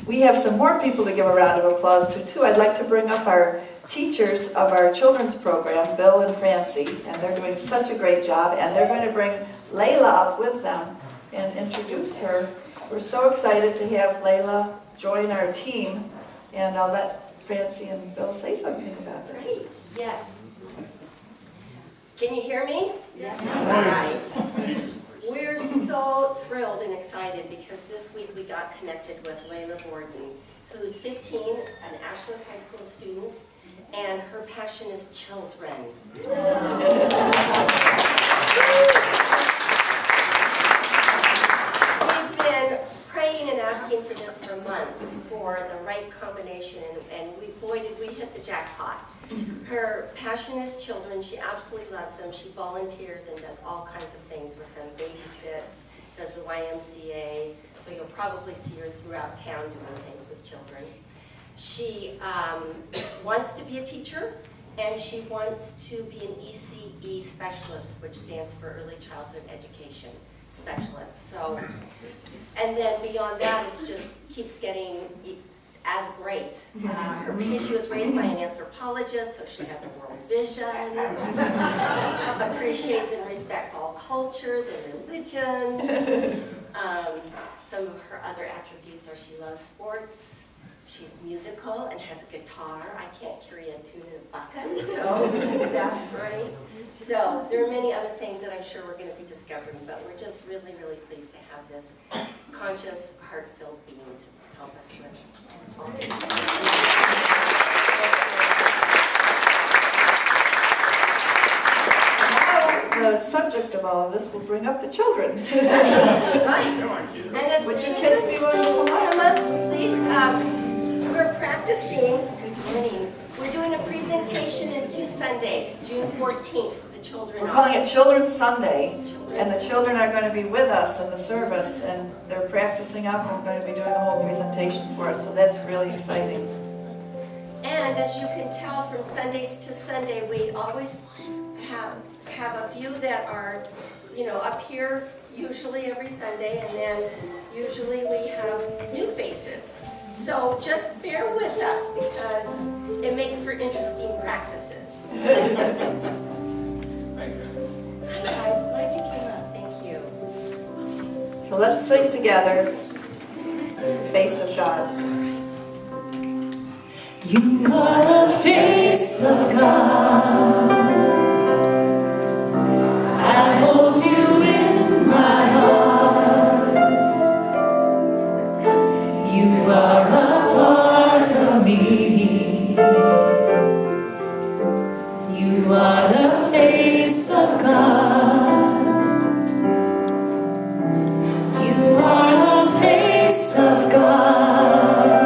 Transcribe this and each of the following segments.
We have some more people to give a round of applause to, too. I'd like to bring up our teachers of our children's program, Bill and Francie, and they're doing such a great job, and they're going to bring Layla up with them and introduce her. We're so excited to have Layla join our team, and I'll let Francie and Bill say something about this. Great, yes. Can you hear me? Yeah. All right. We're so thrilled and excited because this week we got connected with Layla Burton, who's 15, an Ashland High School student, and her passion is children. We've been praying and asking for this for months, for the right combination, and boy did we hit the jackpot. Her passion is children. She absolutely loves them. She volunteers and does all kinds of things with them, babysits, does the YMCA, so you'll probably see her throughout town doing things with children. She wants to be a teacher, and she wants to be an ECE specialist, which stands for Early Childhood Education Specialist. So, and then beyond that, it just keeps getting as great. She was raised by an anthropologist, so she has a world vision, appreciates and respects all cultures and religions. Some of her other attributes are she loves sports, she's musical and has a guitar. I can't carry a tune and a button, so that's great. So there are many other things that I'm sure we're going to be discovering, but we're just really, really pleased to have this conscious, heart-filled being to help us with all this. Now, the subject of all of this will bring up the children. Right. And as Would the you kids be willing to come up? Norma, please, we're practicing, good morning, we're doing a presentation in 2 Sundays, June 14th, the children We're are. calling it Children's Sunday, and the children are going to be with us in the service, and they're practicing up, and we're going to be doing a whole presentation for us, so that's really exciting. And as you can tell from Sundays to Sunday, we always have a few that are, up here usually every Sunday, and then usually we have new faces. So just bear with us because it makes for interesting practices. Hi guys, glad you came up. Thank you. So let's sing together, Face of God. You are the face of God. I hold you in my heart. You are a part of me. You are the face of God. You are the face of God.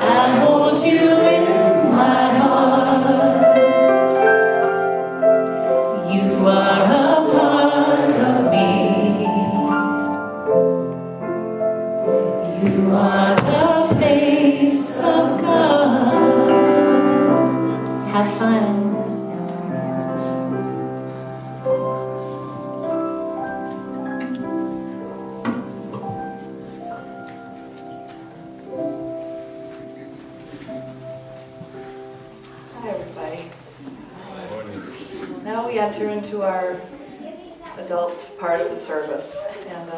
I hold you in my heart. You are a part of me. You are the face of God. Have fun. Hi, everybody. Now we enter into our adult part of the service, and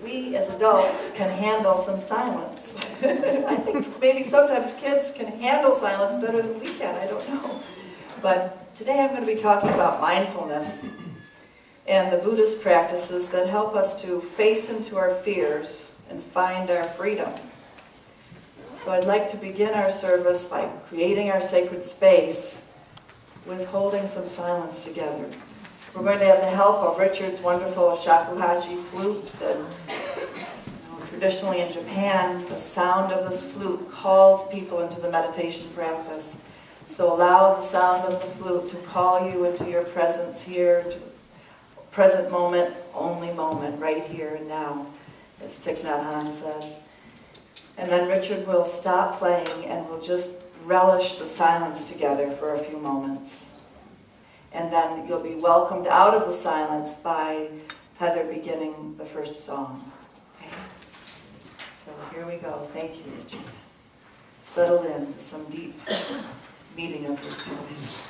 we as adults can handle some silence. I think maybe sometimes kids can handle silence better than we can, I don't know. But today I'm going to be talking about mindfulness and the Buddhist practices that help us to face into our fears and find our freedom. So I'd like to begin our service by creating our sacred space with holding some silence together. We're going to have the help of Richard's wonderful shakuhachi flute. Traditionally in Japan, the sound of this flute calls people into the meditation practice. So allow the sound of the flute to call you into your presence here, to present moment, only moment, right here and now, as Thich Nhat Hanh says. And then Richard will stop playing and we'll just relish the silence together for a few moments. And then you'll be welcomed out of the silence by Heather beginning the first song. Okay. So here we go. Thank you, Richard. Settle in to some deep meeting of yourself.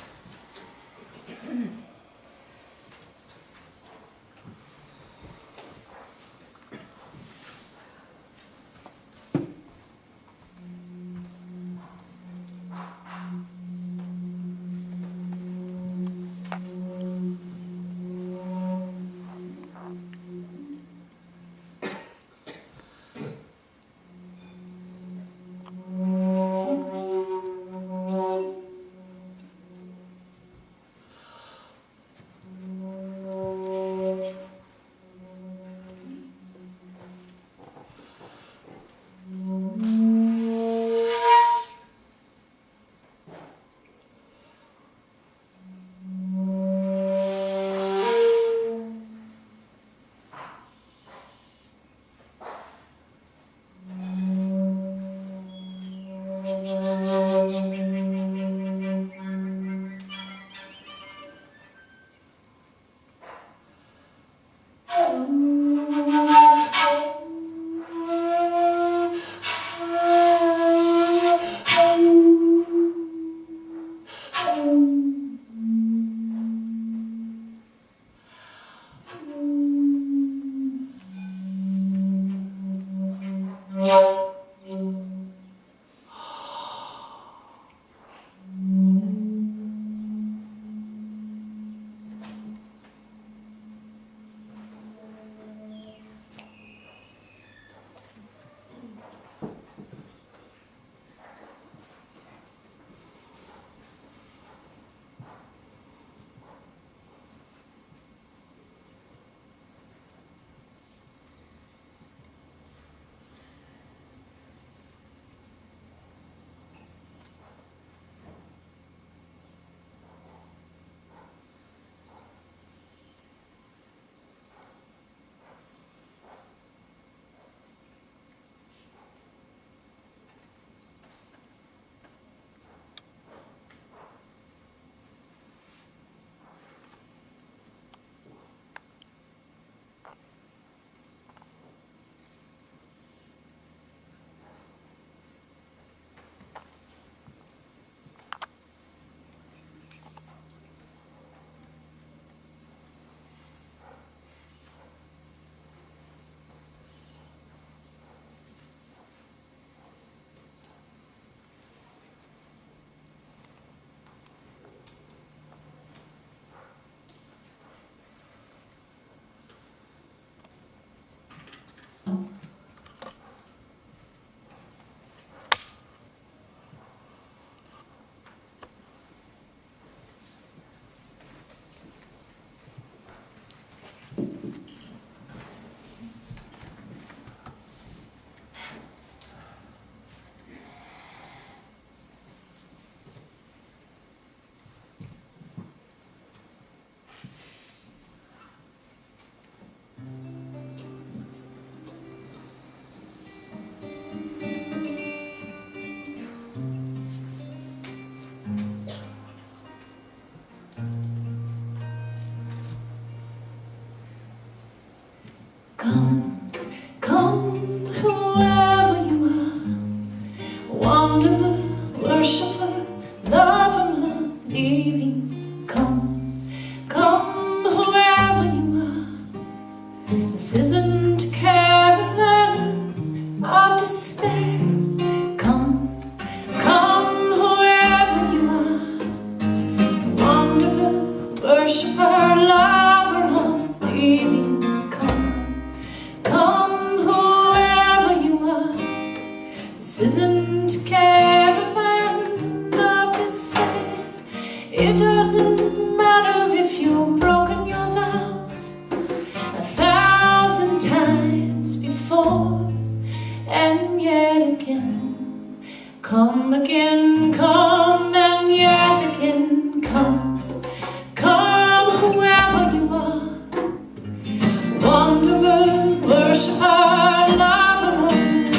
Come, come, whoever you are, wanderer, worshipper, lover, leaving. Come, come, whoever you are. This isn't a caravan of despair. Come, come, whoever you are, wanderer, worshipper, lover, leaving. This isn't a caravan of despair. It doesn't matter if you've broken your vows 1,000 times before, and yet again. Come again, come and yet again. Come, come, whoever you are, wanderer, worshiper, lover,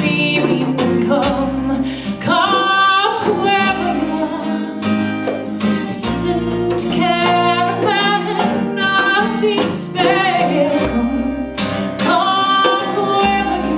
leaving. Come, come, whoever you are. This isn't a caravan of despair. Come, come, whoever you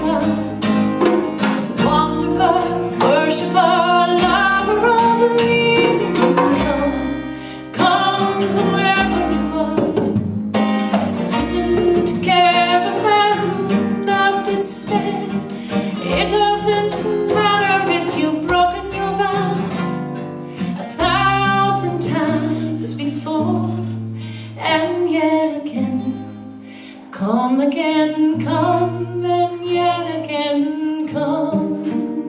come, and yet again come.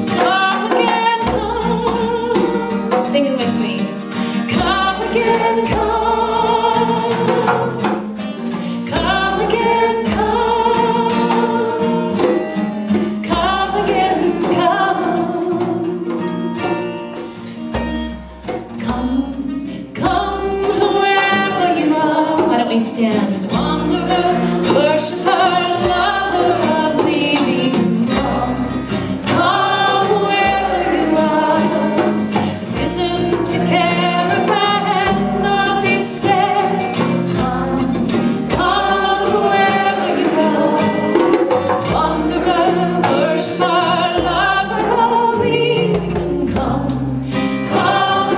Come again, come. Sing it with me. Come again, come. Come again, come. Come again, come. Come, whoever you are. Why don't we stand? Wanderer, worshiper, lover of leaving. Come, whoever you are. This isn't a caravan of despair. Come, whoever you are. Wanderer, worshiper, lover of leaving. Come,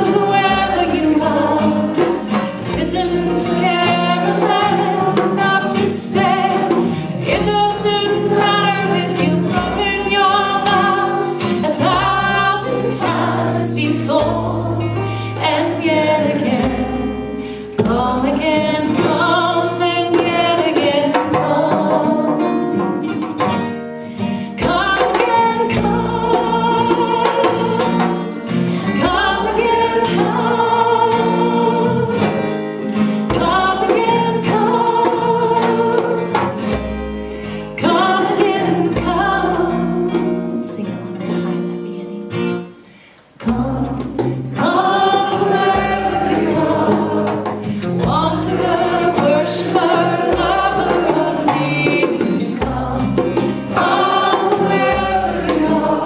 whoever you are. This isn't a caravan of despair. It doesn't matter if you've broken your vows 1,000 times before, and yet again, come again, come, and yet again, come. Come again, come. Come again, come. Come again, come. Come again, come. Let's sing it one more time, that beginning. Come, whoever you are. Wanderer, worshiper, lover of leaving. Come, whoever you are.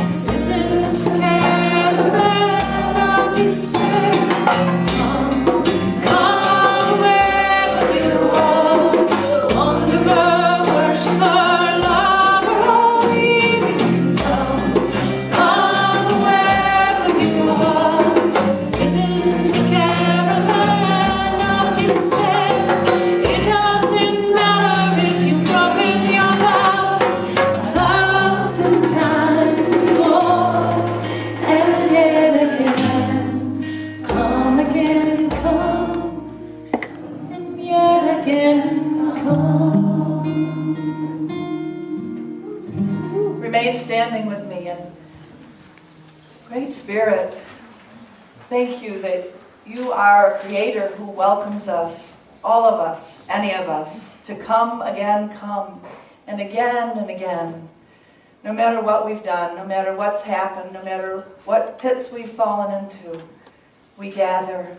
This isn't a caravan of despair. Come, wherever you are. Wanderer, worshiper, lover of leaving. Come, wherever you are. This isn't a caravan of despair. It doesn't matter if you've broken your vows 1,000 times before, and yet again. Come again, come, and yet again, come. Remain standing with me. And Great Spirit, thank you that you are a creator who welcomes us, all of us, any of us, to come again, come, and again and again. No matter what we've done, no matter what's happened, no matter what pits we've fallen into, we gather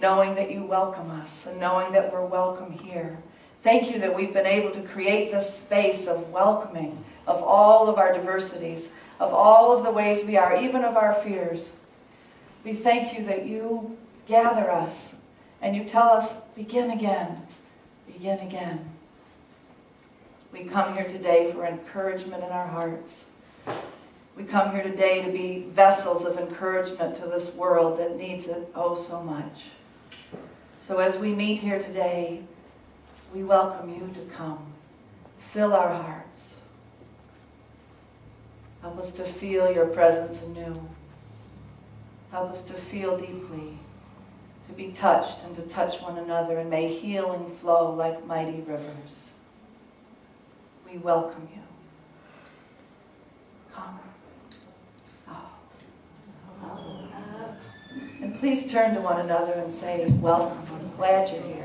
knowing that you welcome us and knowing that we're welcome here. Thank you that we've been able to create this space of welcoming of all of our diversities, of all of the ways we are, even of our fears. We thank you that you gather us and you tell us, begin again, begin again. We come here today for encouragement in our hearts. We come here today to be vessels of encouragement to this world that needs it oh so much. So as we meet here today, we welcome you to come. Fill our hearts. Help us to feel your presence anew. Help us to feel deeply, to be touched and to touch one another, and may healing flow like mighty rivers. We welcome you. Come. And please turn to one another and say, welcome. I'm glad you're here.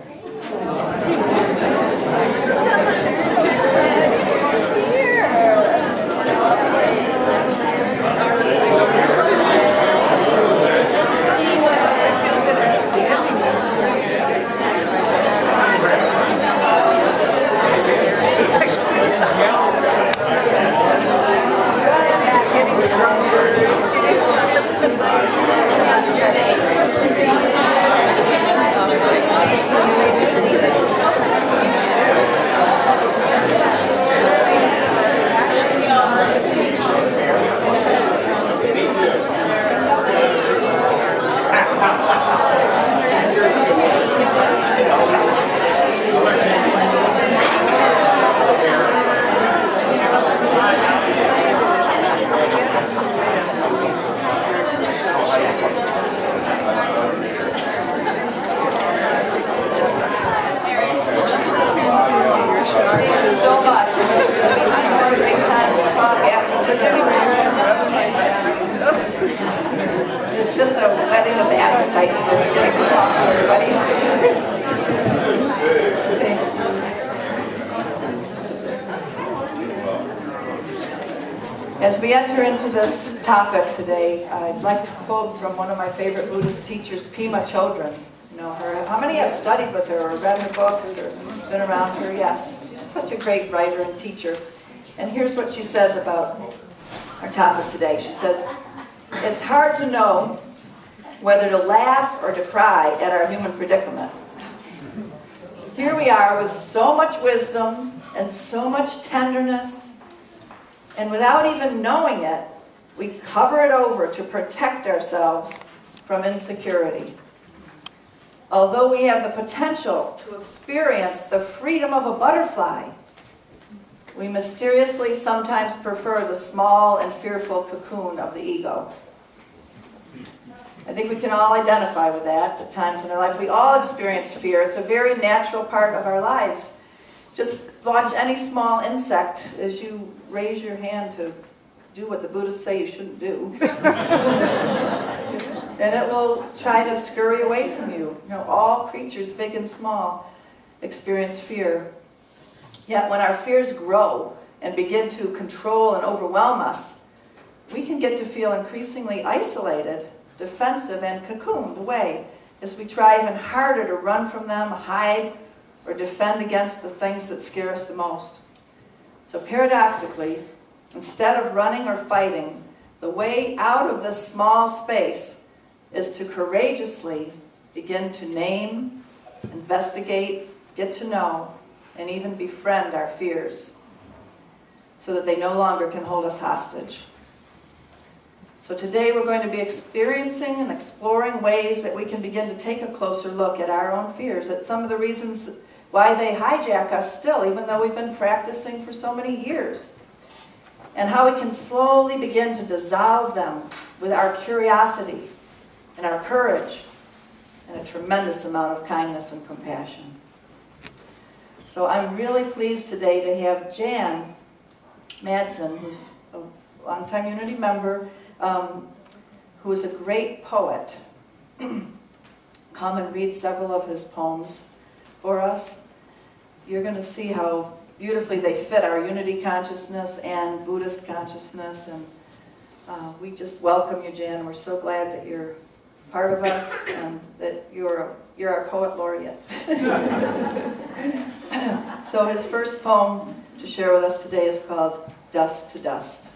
As we enter into this topic today, I'd like to quote from one of my favorite Buddhist teachers, Pema Chodron. You know her. How many have studied with her or read her books or been around her? Yes, she's such a great writer and teacher. And here's what she says about our topic today. She says, "It's hard to know whether to laugh or to cry at our human predicament. Here we are with so much wisdom and so much tenderness, and without even knowing it, we cover it over to protect ourselves from insecurity. Although we have the potential to experience the freedom of a butterfly, we mysteriously sometimes prefer the small and fearful cocoon of the ego." I think we can all identify with that at times in our life. We all experience fear. It's a very natural part of our lives. Just watch any small insect as you raise your hand to do what the Buddhists say you shouldn't do. And it will try to scurry away from you. You know, all creatures, big and small, experience fear. Yet when our fears grow and begin to control and overwhelm us, we can get to feel increasingly isolated, defensive, and cocooned away as we try even harder to run from them, hide, or defend against the things that scare us the most. So paradoxically, instead of running or fighting, the way out of this small space is to courageously begin to name, investigate, get to know, and even befriend our fears so that they no longer can hold us hostage. So today we're going to be experiencing and exploring ways that we can begin to take a closer look at our own fears, at some of the reasons why they hijack us still, even though we've been practicing for so many years, and how we can slowly begin to dissolve them with our curiosity and our courage and a tremendous amount of kindness and compassion. So I'm really pleased today to have Jan Madsen, who's a longtime Unity member, who is a great poet, come and read several of his poems for us. You're going to see how beautifully they fit our Unity consciousness and Buddhist consciousness, and we just welcome you, Jan. We're so glad that you're part of us and that you're our poet laureate. So his first poem to share with us today is called "Dust to Dust."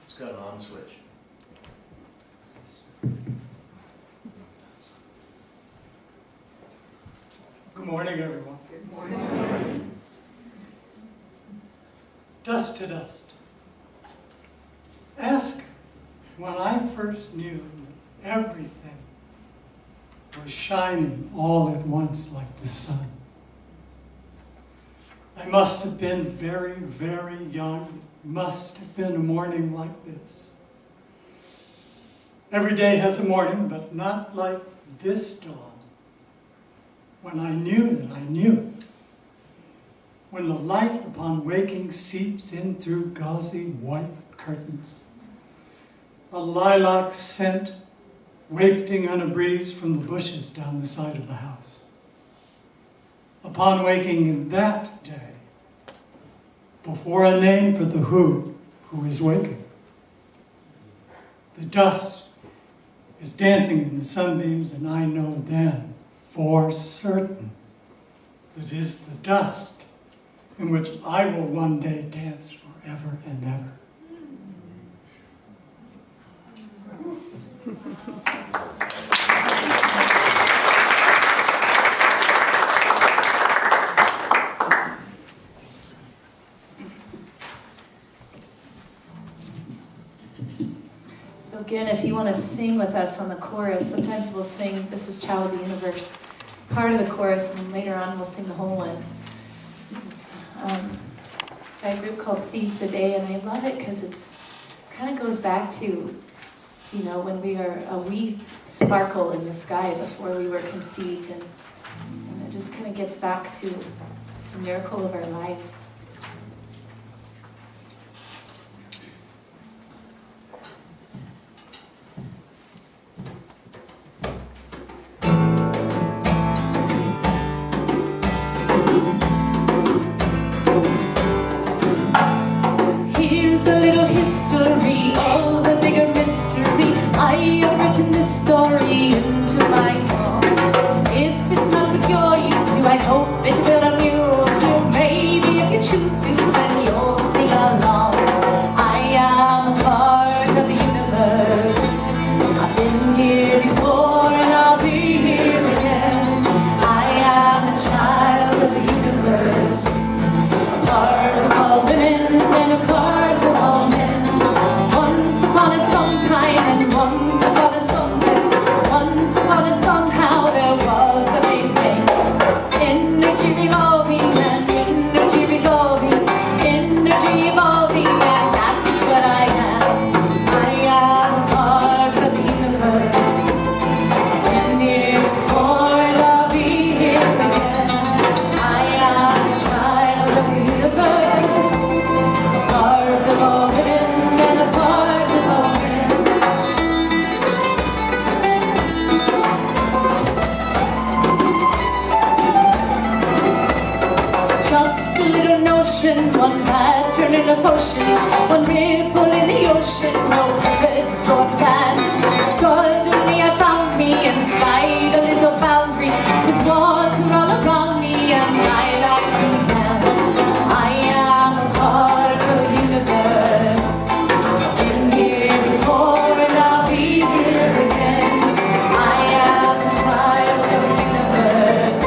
It's got an on switch. Good morning, everyone. Good morning. Dust to dust. Ask when I first knew that everything was shining all at once like the sun. I must have been very, very young. It must have been a morning like this. Every day has a morning, but not like this dawn. When I knew that I knew. When the light upon waking seeps in through gauzy white curtains. A lilac scent wafting on a breeze from the bushes down the side of the house. Upon waking in that day, before a name for the who is waking. The dust is dancing in the sunbeams, and I know then, for certain, that it is the dust in which I will one day dance forever and ever. So again, if you want to sing with us on the chorus, sometimes we'll sing "This is Child of the Universe," part of the chorus, and then later on we'll sing the whole one. This is by a group called Seize the Day, and I love it because it's kind of goes back to, you know, when we are a wee sparkle in the sky before we were conceived, and it just kind of gets back to the miracle of our lives. and a part of all men. Once upon a sometime and once upon a somewhere, once upon a somehow there was a big bang. Energy revolving and energy resolving, energy evolving, and that's what I am. I am a part of the universe. And therefore I'll be here again. I am a child of the universe, a part of all women and a part of all men. Just a little notion, one pattern in a potion, one ripple in the ocean, no purpose or plan. Suddenly I found me inside a little boundary, with water all around me and my life began. I am a part of the universe. I've been here before and I'll be here again. I am a child of the universe,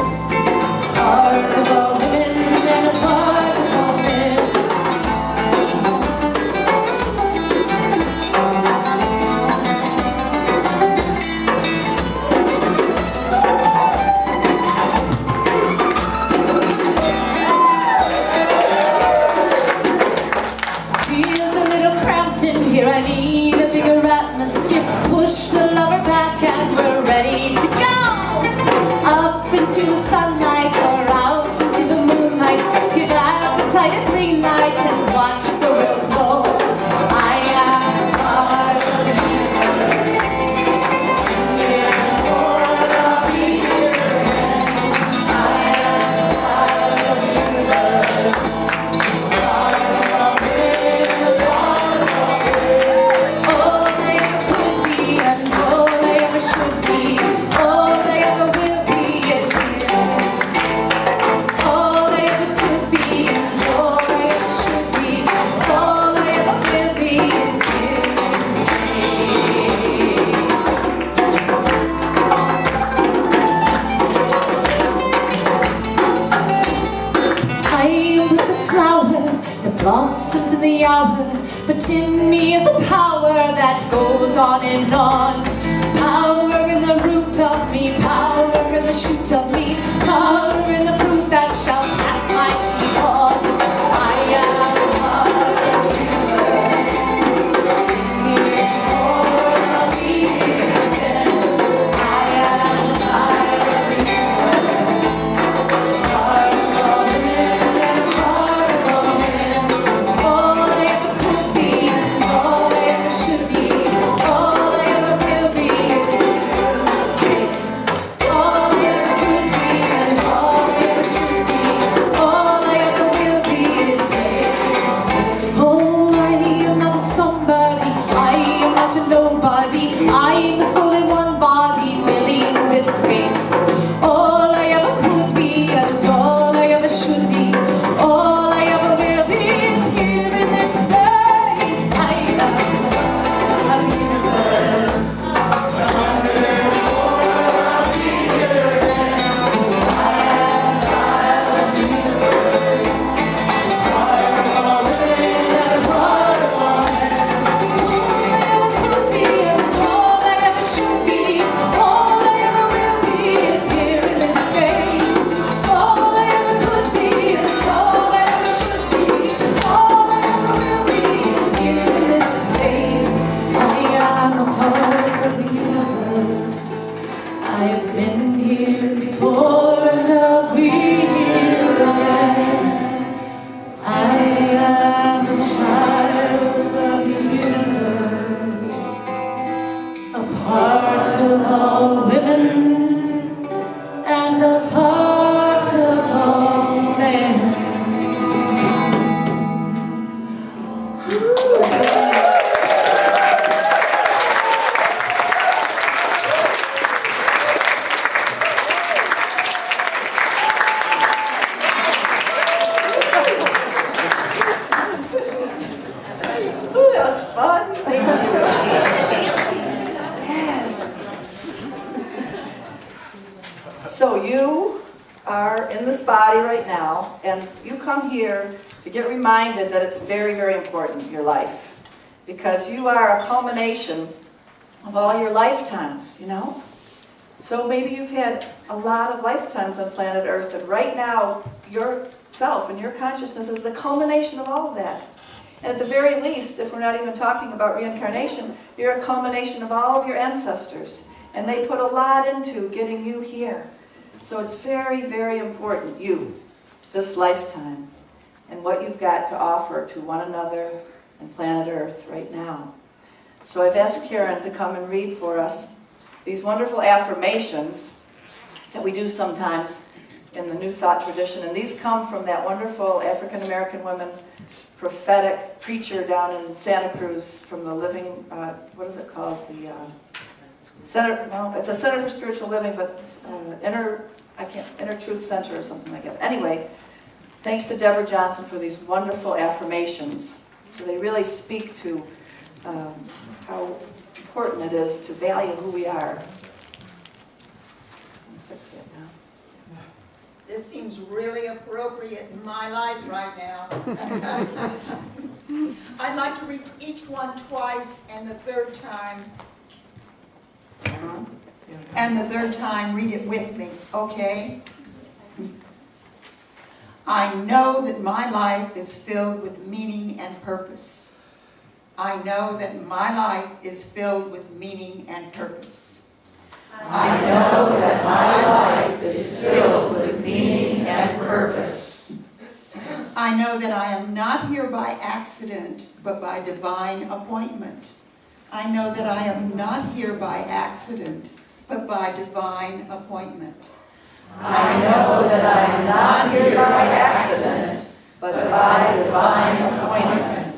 part of all women and a part of all men. Feels a little cramped in here, I need a bigger atmosphere. Push the lover back and we're ready to go. Up into the sunlight or out into the moonlight. Give appetite a green light and watch the world glow. I am part of the universe. Therefore I'll be here again. I am a child of the universe. Part of all men, a part of all men. All I ever could be and all I ever should be, all I ever will be is here. All I ever could be and all I ever should be, all I ever will be is here. I am but a flower that blossoms in the hour, but in me is a power that goes on and on. Power in the root of me, power in the shoot of me, power in the fruit that shall pass my feet on. I am a part of the universe. Therefore I'll be here again. I am a child of the universe, part of all women and part of all men. All I ever could be, all I ever should be, all I ever will be is here in this space. All I ever could be and all I ever should be, all I ever will be is here. Oh, I am not a somebody, I am not a nobody, I'm a soul in one body filling this space. All I ever could be and all I ever should be, all I ever will be is here in this space. I am a universe. I've been here before and I'll be here again. I am a child of the universe, a part of all women and a part of all men. Ooh, that was fun. Thank you. Yes. So you are in this body right now, and you come here to get reminded that it's very, very important, your life. Because you are a culmination of all your lifetimes, you know? So maybe you've had a lot of lifetimes on planet Earth, and right now, yourself and your consciousness is the culmination of all of that. And at the very least, if we're not even talking about reincarnation, you're a culmination of all of your ancestors. And they put a lot into getting you here. So it's very, very important, you, this lifetime, and what you've got to offer to one another and planet Earth right now. So I've asked Karen to come and read for us these wonderful affirmations that we do sometimes in the New Thought tradition. And these come from that wonderful African-American woman, prophetic preacher down in Santa Cruz from the Living, what is it called? The Center, no, it's a Center for Spiritual Living, but Inner Truth Center or something like that. Anyway, thanks to Deborah Johnson for these wonderful affirmations. So they really speak to how important it is to value who we are. Let me fix it now. This seems really appropriate in my life right now. I'd like to read each one twice, and the third time, read it with me, okay? I know that my life is filled with meaning and purpose. I know that my life is filled with meaning and purpose. I know that my life is filled with meaning and purpose. I know that I am not here by accident, but by divine appointment. I know that I am not here by accident, but by divine appointment. I know that I am not here by accident, but by divine appointment.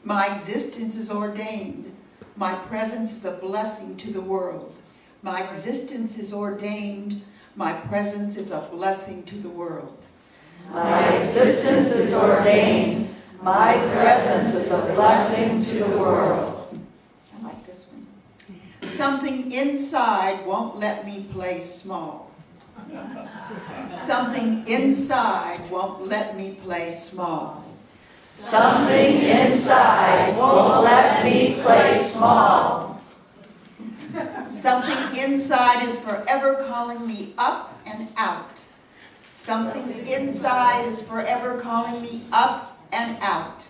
My existence is ordained. My presence is a blessing to the world. My existence is ordained. My presence is a blessing to the world. My existence is ordained. My presence is a blessing to the world. I like this one. Something inside won't let me play small. Something inside won't let me play small. Something inside won't let me play small. Something inside is forever calling me up and out. Something inside is forever calling me up and out.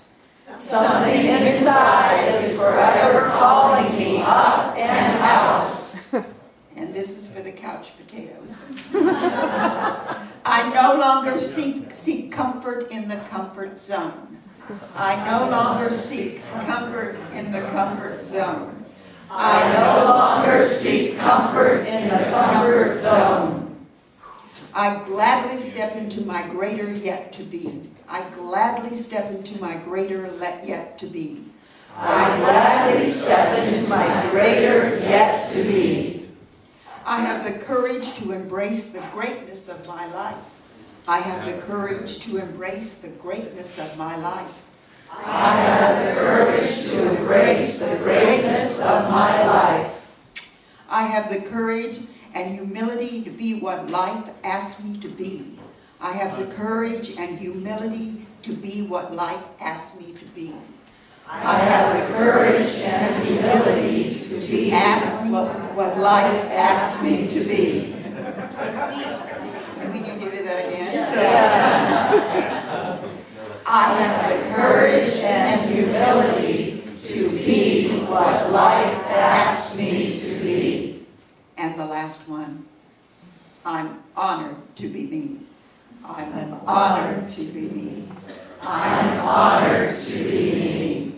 Something inside is forever calling me up and out. And this is for the couch potatoes. I no longer seek comfort in the comfort zone. I no longer seek comfort in the comfort zone. I no longer seek comfort in the comfort zone. I gladly step into my greater yet to be. I gladly step into my greater yet to be. I gladly step into my greater yet to be. I have the courage to embrace the greatness of my life. I have the courage to embrace the greatness of my life. I have the courage to embrace the greatness of my life. I have the courage and humility to be what life asks me to be. I have the courage and humility to be what life asks me to be. I have the courage and humility to ask what life asks me to be. We need to do that again. Yeah. I have the courage and humility to be what life asks me to be. And the last one, I'm honored to be me. I'm honored to be me. I'm honored to be me.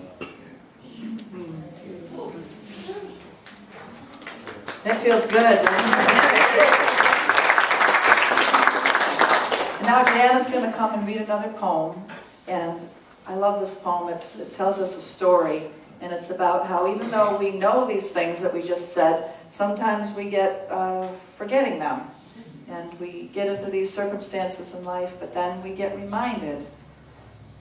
That feels good, doesn't it? Now Deanna's going to come and read another poem. And I love this poem. It tells us a story. And it's about how even though we know these things that we just said, sometimes we get forgetting them. And we get into these circumstances in life, but then we get reminded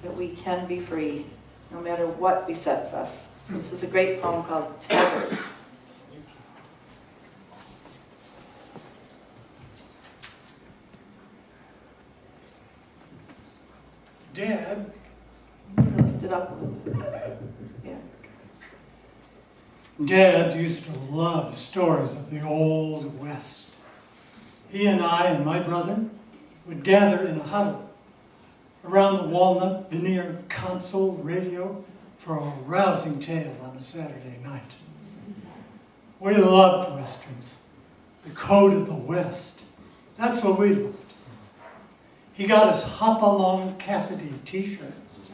that we can be free, no matter what besets us. So this is a great poem called Tethered. Dead up. Yeah. Dad used to love stories of the Old West. He and I and my brother would gather in a huddle around the walnut veneer console radio for a rousing tale on a Saturday night. We loved Westerns, the code of the West. That's what we loved. He got us Hop-Along Cassidy t-shirts.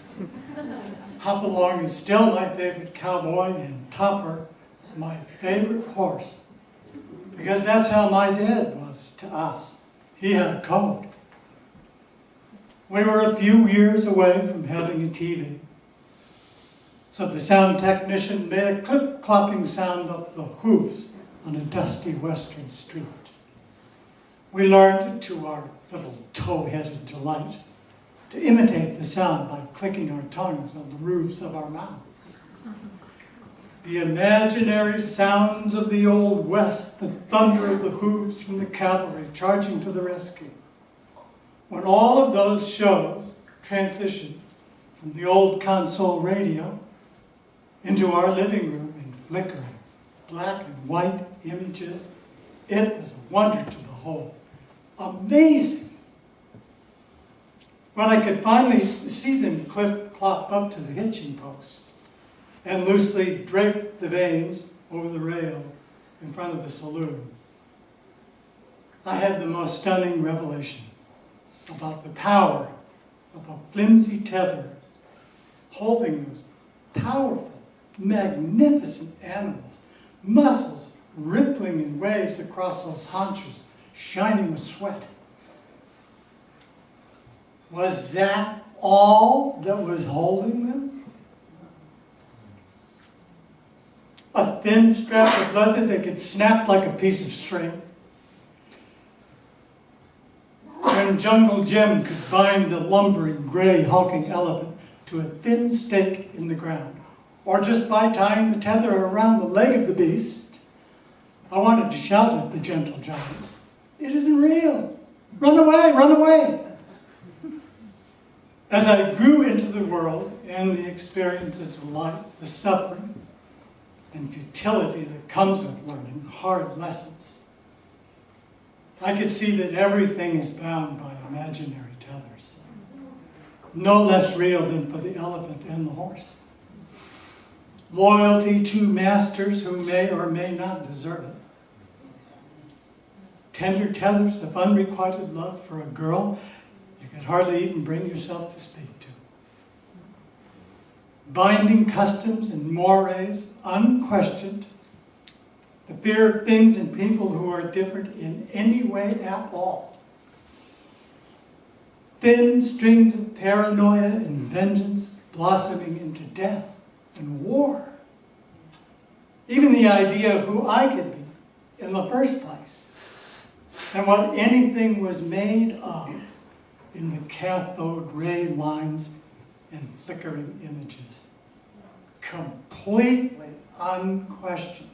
Hop-Along is still my favorite cowboy, and Topper my favorite horse. Because that's how my dad was to us. He had a code. We were a few years away from having a TV. So the sound technician made a clip-clopping sound of the hoofs on a dusty western street. We learned, to our little tow-headed delight, to imitate the sound by clicking our tongues on the roofs of our mouths. The imaginary sounds of the Old West, the thunder of the hooves from the cavalry charging to the rescue. When all of those shows transitioned from the old console radio into our living room in flickering black and white images, it was a wonder to behold. Amazing! When I could finally see them clip-clop up to the hitching post and loosely drape the vanes over the rail in front of the saloon, I had the most stunning revelation about the power of a flimsy tether holding those powerful, magnificent animals, muscles rippling in waves across those haunches, shining with sweat. Was that all that was holding them? A thin strap of leather that could snap like a piece of string? When Jungle Jim could bind the lumbering, gray, hulking elephant to a thin stake in the ground, or just by tying the tether around the leg of the beast, I wanted to shout at the gentle giants, "It isn't real! Run away, run away!" As I grew into the world and the experiences of life, the suffering and futility that comes with learning hard lessons, I could see that everything is bound by imaginary tethers, no less real than for the elephant and the horse. Loyalty to masters who may or may not deserve it. Tender tethers of unrequited love for a girl you could hardly even bring yourself to speak to. Binding customs and mores unquestioned. The fear of things and people who are different in any way at all. Thin strings of paranoia and vengeance blossoming into death and war. Even the idea of who I could be in the first place, and what anything was made of in the cathode ray lines and flickering images. Completely unquestioned.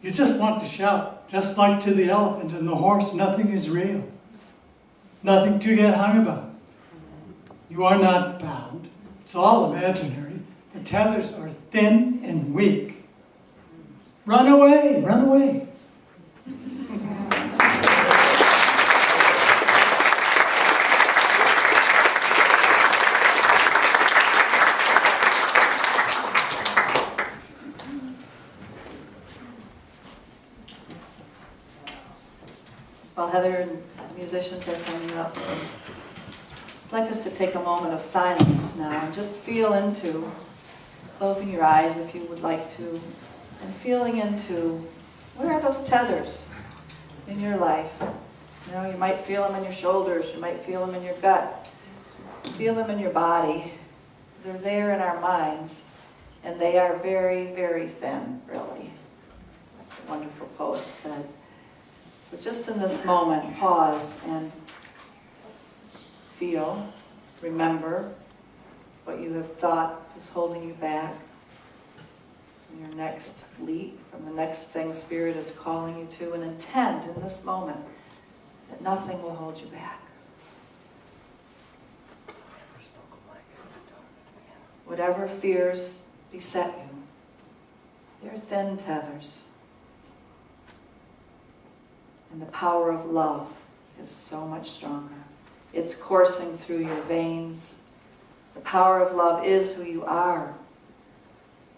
You just want to shout, just like to the elephant and the horse, nothing is real. Nothing to get hung about. You are not bound. It's all imaginary. The tethers are thin and weak. Run away, run away. While Heather and musicians are coming up, I'd like us to take a moment of silence now and just feel into, closing your eyes if you would like to, and feeling into, where are those tethers in your life? You know, you might feel them in your shoulders, you might feel them in your gut, feel them in your body. They're there in our minds, and they are very, very thin, really, like a wonderful poet said. So just in this moment, pause and feel, remember what you have thought is holding you back from your next leap, from the next thing Spirit is calling you to, and intend in this moment that nothing will hold you back. whatever fears beset you, they're thin tethers. And the power of love is so much stronger. It's coursing through your veins. The power of love is who you are.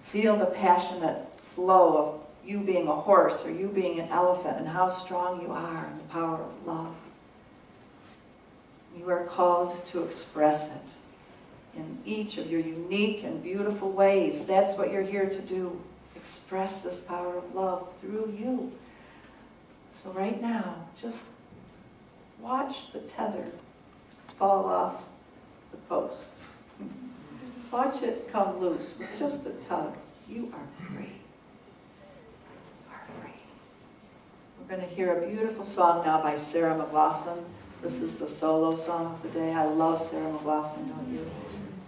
Feel the passionate flow of you being a horse or you being an elephant and how strong you are in the power of love. You are called to express it in each of your unique and beautiful ways. That's what you're here to do. Express this power of love through you. So right now, just watch the tether fall off the post. Watch it come loose with just a tug. You are free. You are free. We're going to hear a beautiful song now by Sarah McLaughlin. This is the solo song of the day. I love Sarah McLaughlin, don't you?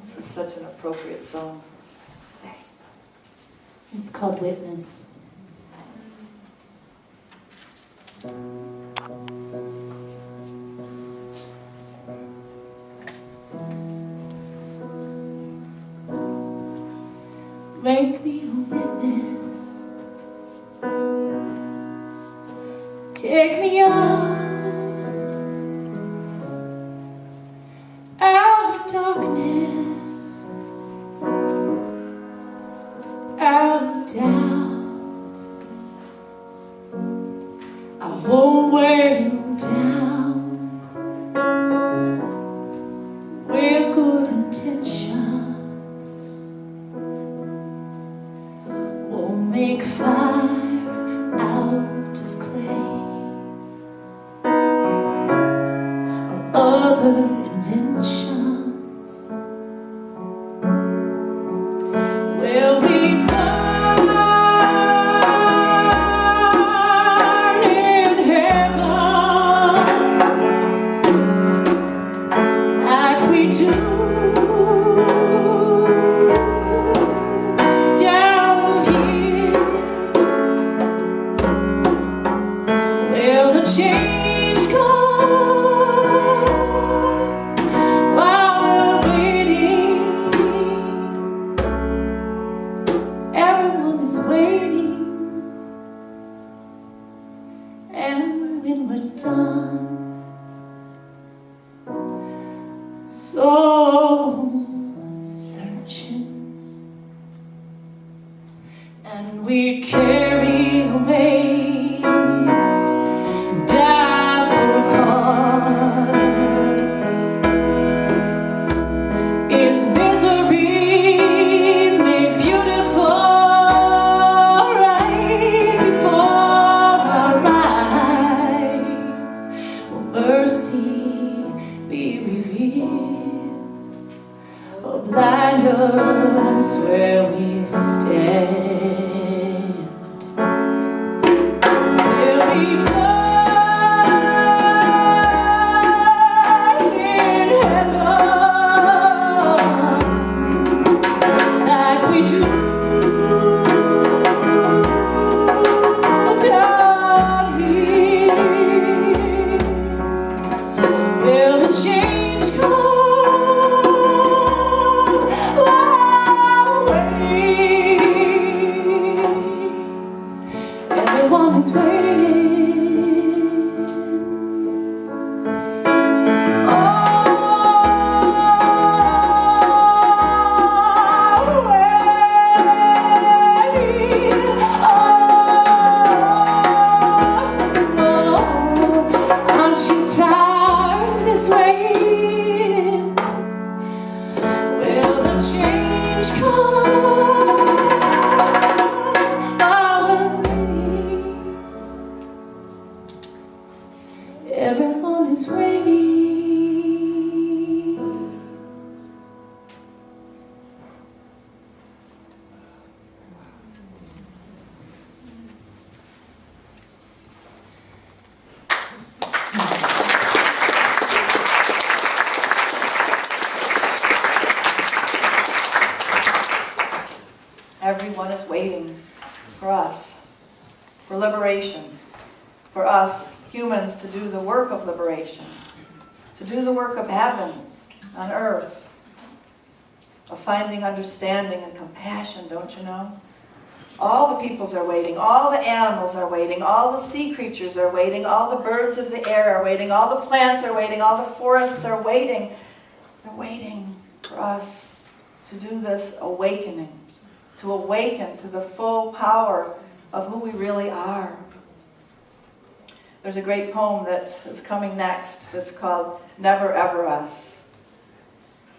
This is such an appropriate song for today. It's called Witness. Make me a witness. Take me out of darkness, out of doubt. I won't wear you down with good intentions. Won't make fire out of clay or other inventions. We'll be born in heaven like we do down here. Will the change come while we're waiting? Everyone is waiting, and when we're done, so searching, and we carry the weight and die for a cause. Is misery made beautiful right before our eyes? Will mercy be revealed or blind us where we stand? Will we burn in heaven like we do down here? Will the change come while we're waiting? Everyone is waiting. Aren't you tired of this waiting? Will the change come while we're waiting? Everyone is waiting. Everyone is waiting for us, for liberation, for us humans to do the work of liberation, to do the work of heaven on earth. of finding understanding and compassion, don't you know? All the peoples are waiting, all the animals are waiting, all the sea creatures are waiting, all the birds of the air are waiting, all the plants are waiting, all the forests are waiting. They're waiting for us to do this awakening, to awaken to the full power of who we really are. There's a great poem that is coming next that's called Never Ever Us.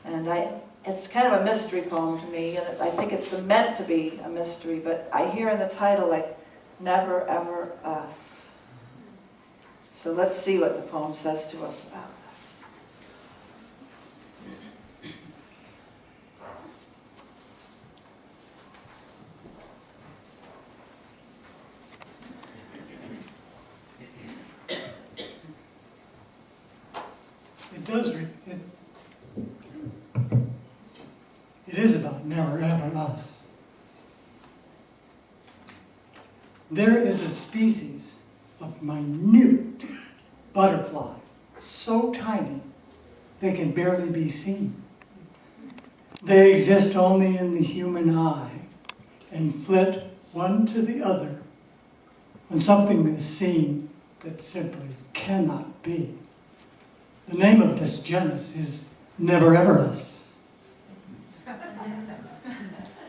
And it's kind of a mystery poem to me, and I think it's meant to be a mystery, but I hear in the title like, Never Ever Us. So let's see what the poem says to us about this. It is about never ever us. There is a species of minute butterfly, so tiny they can barely be seen. They exist only in the human eye and flit one to the other when something is seen that simply cannot be. The name of this genus is Never Ever Us.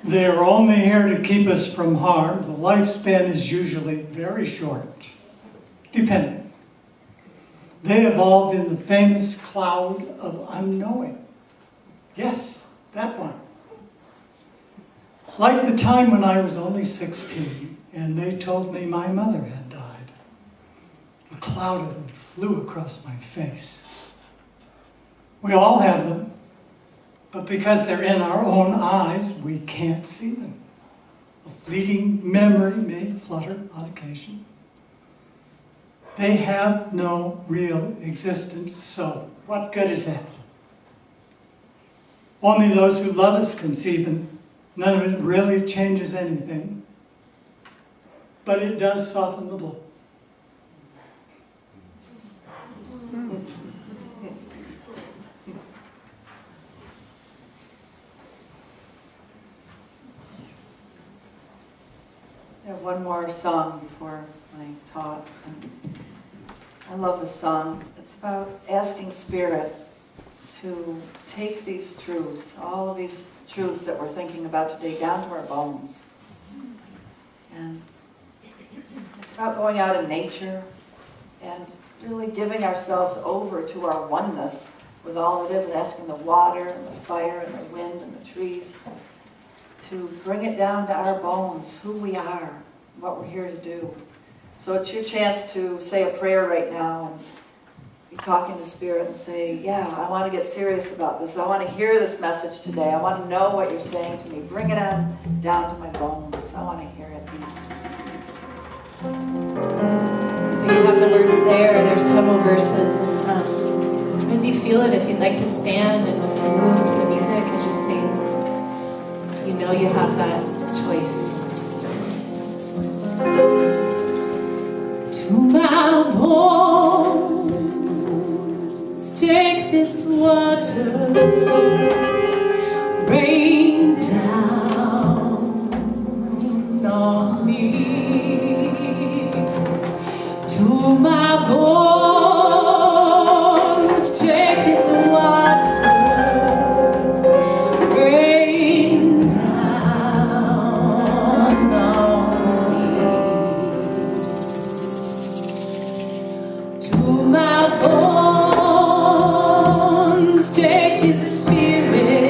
They are only here to keep us from harm. The lifespan is usually very short, depending. They evolved in the famous cloud of unknowing. Yes, that one. Like the time when I was only 16 and they told me my mother had died. A cloud of them flew across my face. We all have them. But because they're in our own eyes, we can't see them. A fleeting memory may flutter on occasion. They have no real existence, so what good is that? Only those who love us can see them. None of it really changes anything. But it does soften the blow. I have one more song before my talk. I love this song. It's about asking Spirit to take these truths, all of these truths that we're thinking about today, down to our bones. And it's about going out in nature and really giving ourselves over to our oneness with all it is, and asking the water and the fire and the wind and the trees to bring it down to our bones, who we are, what we're here to do. So it's your chance to say a prayer right now and be talking to Spirit and say, yeah, I want to get serious about this. I want to hear this message today. I want to know what you're saying to me. Bring it on down to my bones. I want to hear it. So you have the words there. There's several verses. And as you feel it, if you'd like to stand and just move to the music as you sing, you know you have that choice. To my bones, take this water, rain down on me. To my bones, take this water, rain down on me. To my bones, take this Spirit.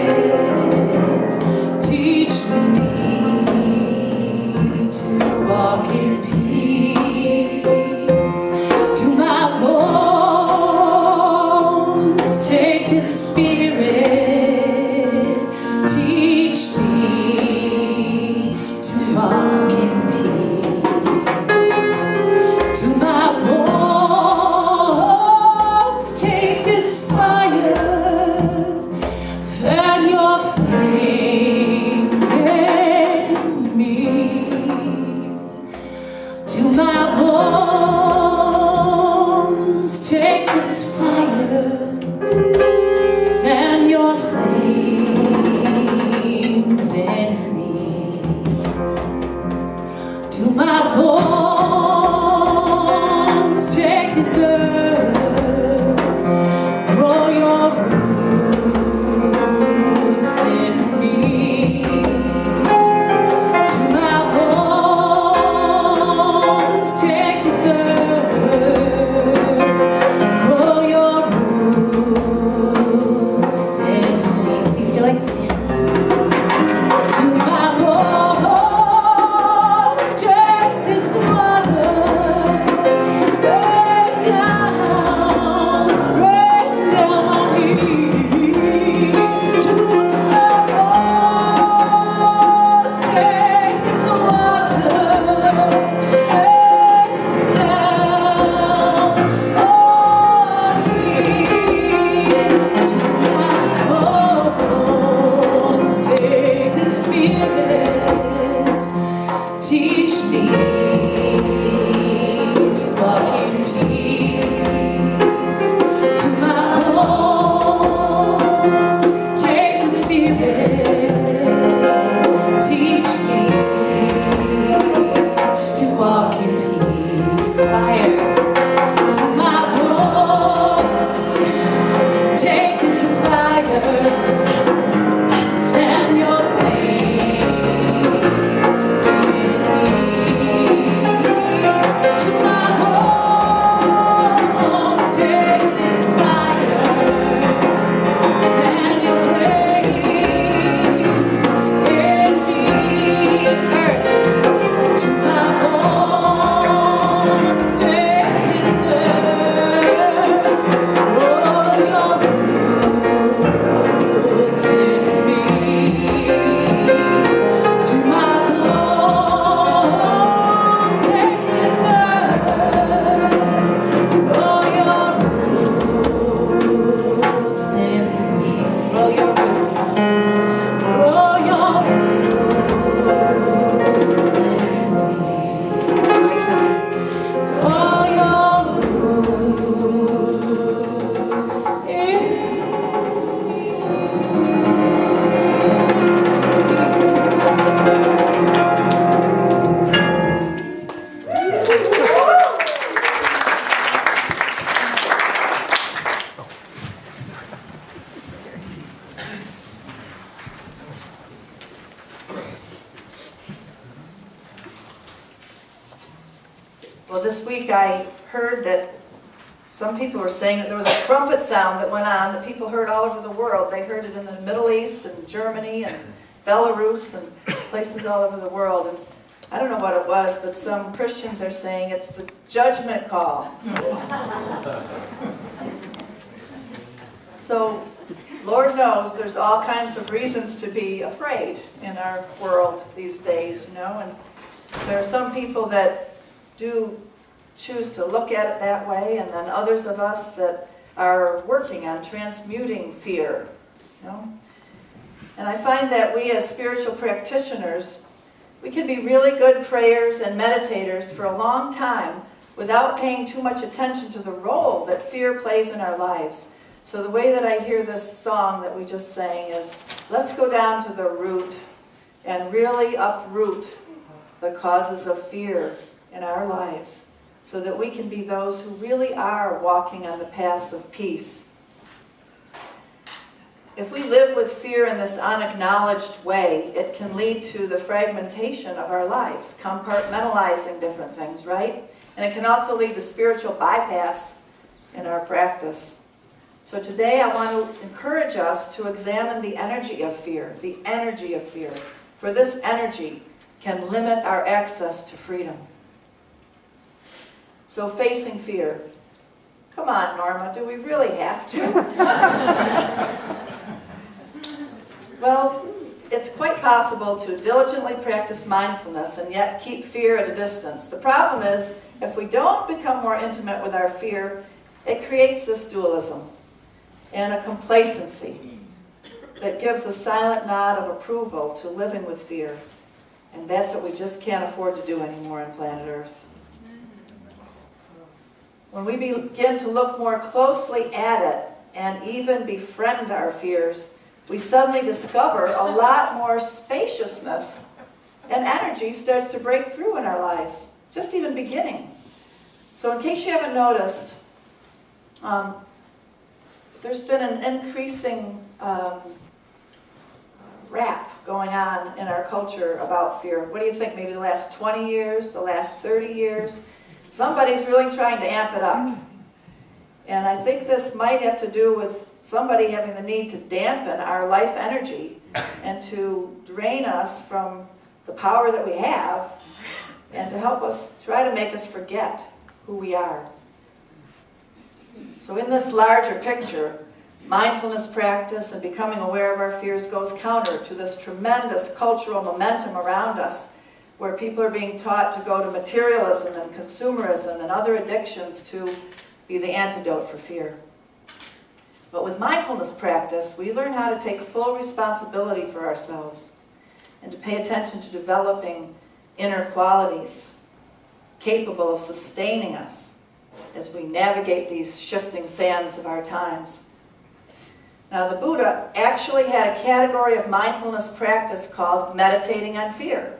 Well, this week I heard that some people were saying that there was a trumpet sound that went on that people heard all over the world. They heard it in the Middle East and Germany and Belarus and places all over the world. And I don't know what it was, but some Christians are saying it's the judgment call. So, Lord knows there's all kinds of reasons to be afraid in our world these days, you know. And there are some people that do choose to look at it that way, and then others of us that are working on transmuting fear, you know. And I find that we as spiritual practitioners, we can be really good prayers and meditators for a long time without paying too much attention to the role that fear plays in our lives. So the way that I hear this song that we just sang is, let's go down to the root and really uproot the causes of fear in our lives, so that we can be those who really are walking on the paths of peace. If we live with fear in this unacknowledged way, it can lead to the fragmentation of our lives, compartmentalizing different things, right? And it can also lead to spiritual bypass in our practice. So today I want to encourage us to examine the energy of fear, the energy of fear. For this energy can limit our access to freedom. So facing fear. Come on, Norma, do we really have to? Well, it's quite possible to diligently practice mindfulness and yet keep fear at a distance. The problem is, if we don't become more intimate with our fear, it creates this dualism and a complacency that gives a silent nod of approval to living with fear. And that's what we just can't afford to do anymore on planet Earth. When we begin to look more closely at it and even befriend our fears, we suddenly discover a lot more spaciousness, and energy starts to break through in our lives, just even beginning. So in case you haven't noticed, there's been an increasing rap going on in our culture about fear. What do you think? Maybe the last 20 years, the last 30 years? Somebody's really trying to amp it up. And I think this might have to do with somebody having the need to dampen our life energy and to drain us from the power that we have and to help us, try to make us forget who we are. So in this larger picture, mindfulness practice and becoming aware of our fears goes counter to this tremendous cultural momentum around us, where people are being taught to go to materialism and consumerism and other addictions to be the antidote for fear. But with mindfulness practice, we learn how to take full responsibility for ourselves and to pay attention to developing inner qualities capable of sustaining us as we navigate these shifting sands of our times. Now, the Buddha actually had a category of mindfulness practice called meditating on fear.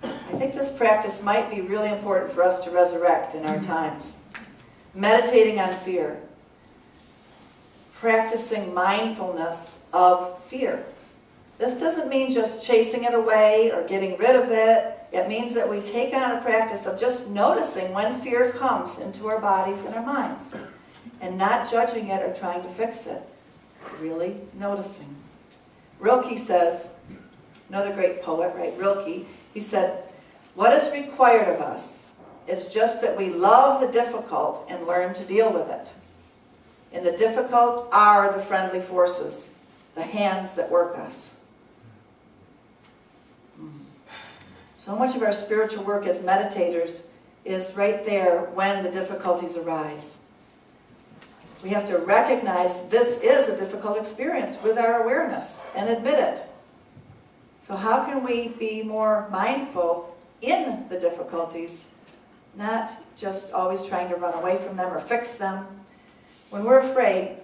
I think this practice might be really important for us to resurrect in our times. Meditating on fear. Practicing mindfulness of fear. This doesn't mean just chasing it away or getting rid of it. It means that we take on a practice of just noticing when fear comes into our bodies and our minds, and not judging it or trying to fix it. Really noticing. Rilke says, another great poet, right? Rilke, he said, "What is required of us is just that we love the difficult and learn to deal with it. In the difficult are the friendly forces, the hands that work us." So much of our spiritual work as meditators is right there when the difficulties arise. We have to recognize this is a difficult experience with our awareness and admit it. So how can we be more mindful in the difficulties, not just always trying to run away from them or fix them? When we're afraid,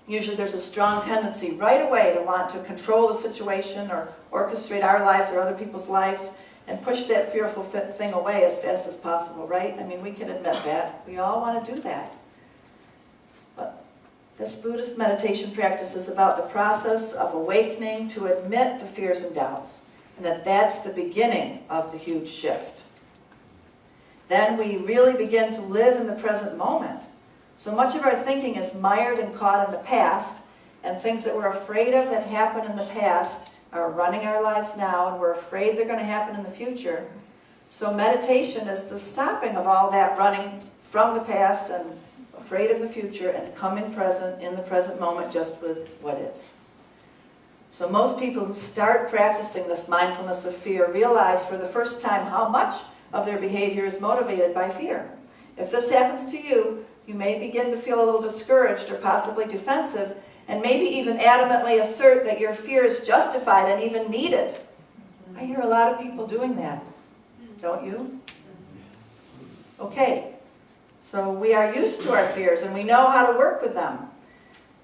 usually there's a strong tendency right away to want to control the situation or orchestrate our lives or other people's lives and push that fearful thing away as fast as possible, right? I mean, we can admit that. We all want to do that. But this Buddhist meditation practice is about the process of awakening to admit the fears and doubts, and that that's the beginning of the huge shift. then we really begin to live in the present moment. So much of our thinking is mired and caught in the past, and things that we're afraid of that happened in the past are running our lives now, and we're afraid they're going to happen in the future. So meditation is the stopping of all that running from the past and afraid of the future, and coming present in the present moment just with what is. So most people who start practicing this mindfulness of fear realize for the first time how much of their behavior is motivated by fear. If this happens to you, you may begin to feel a little discouraged or possibly defensive, and maybe even adamantly assert that your fear is justified and even needed. I hear a lot of people doing that, don't you? Okay, so we are used to our fears and we know how to work with them.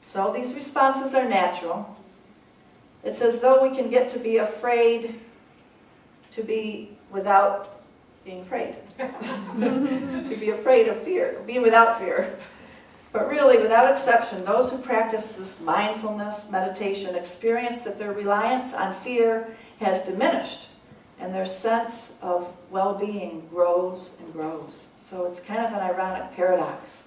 So these responses are natural. It's as though we can get to be afraid to be without being afraid. To be afraid of fear, being without fear. But really, without exception, those who practice this mindfulness meditation experience that their reliance on fear has diminished, and their sense of well-being grows and grows. So it's kind of an ironic paradox.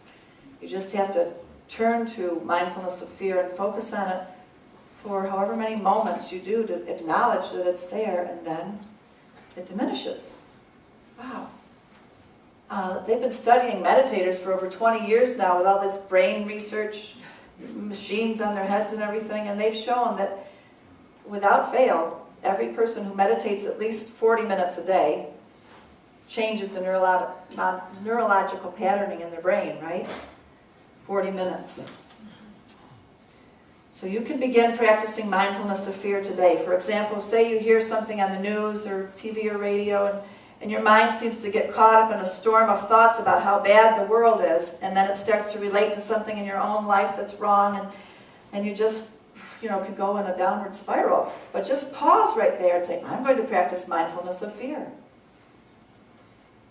You just have to turn to mindfulness of fear and focus on it for however many moments you do to acknowledge that it's there, and then it diminishes. Wow. They've been studying meditators for over 20 years now with all this brain research, machines on their heads and everything, and they've shown that without fail, every person who meditates at least 40 minutes a day changes the neurological patterning in their brain, right? 40 minutes. So you can begin practicing mindfulness of fear today. For example, say you hear something on the news or TV or radio, and your mind seems to get caught up in a storm of thoughts about how bad the world is, and then it starts to relate to something in your own life that's wrong, and you just, could go in a downward spiral. But just pause right there and say, I'm going to practice mindfulness of fear.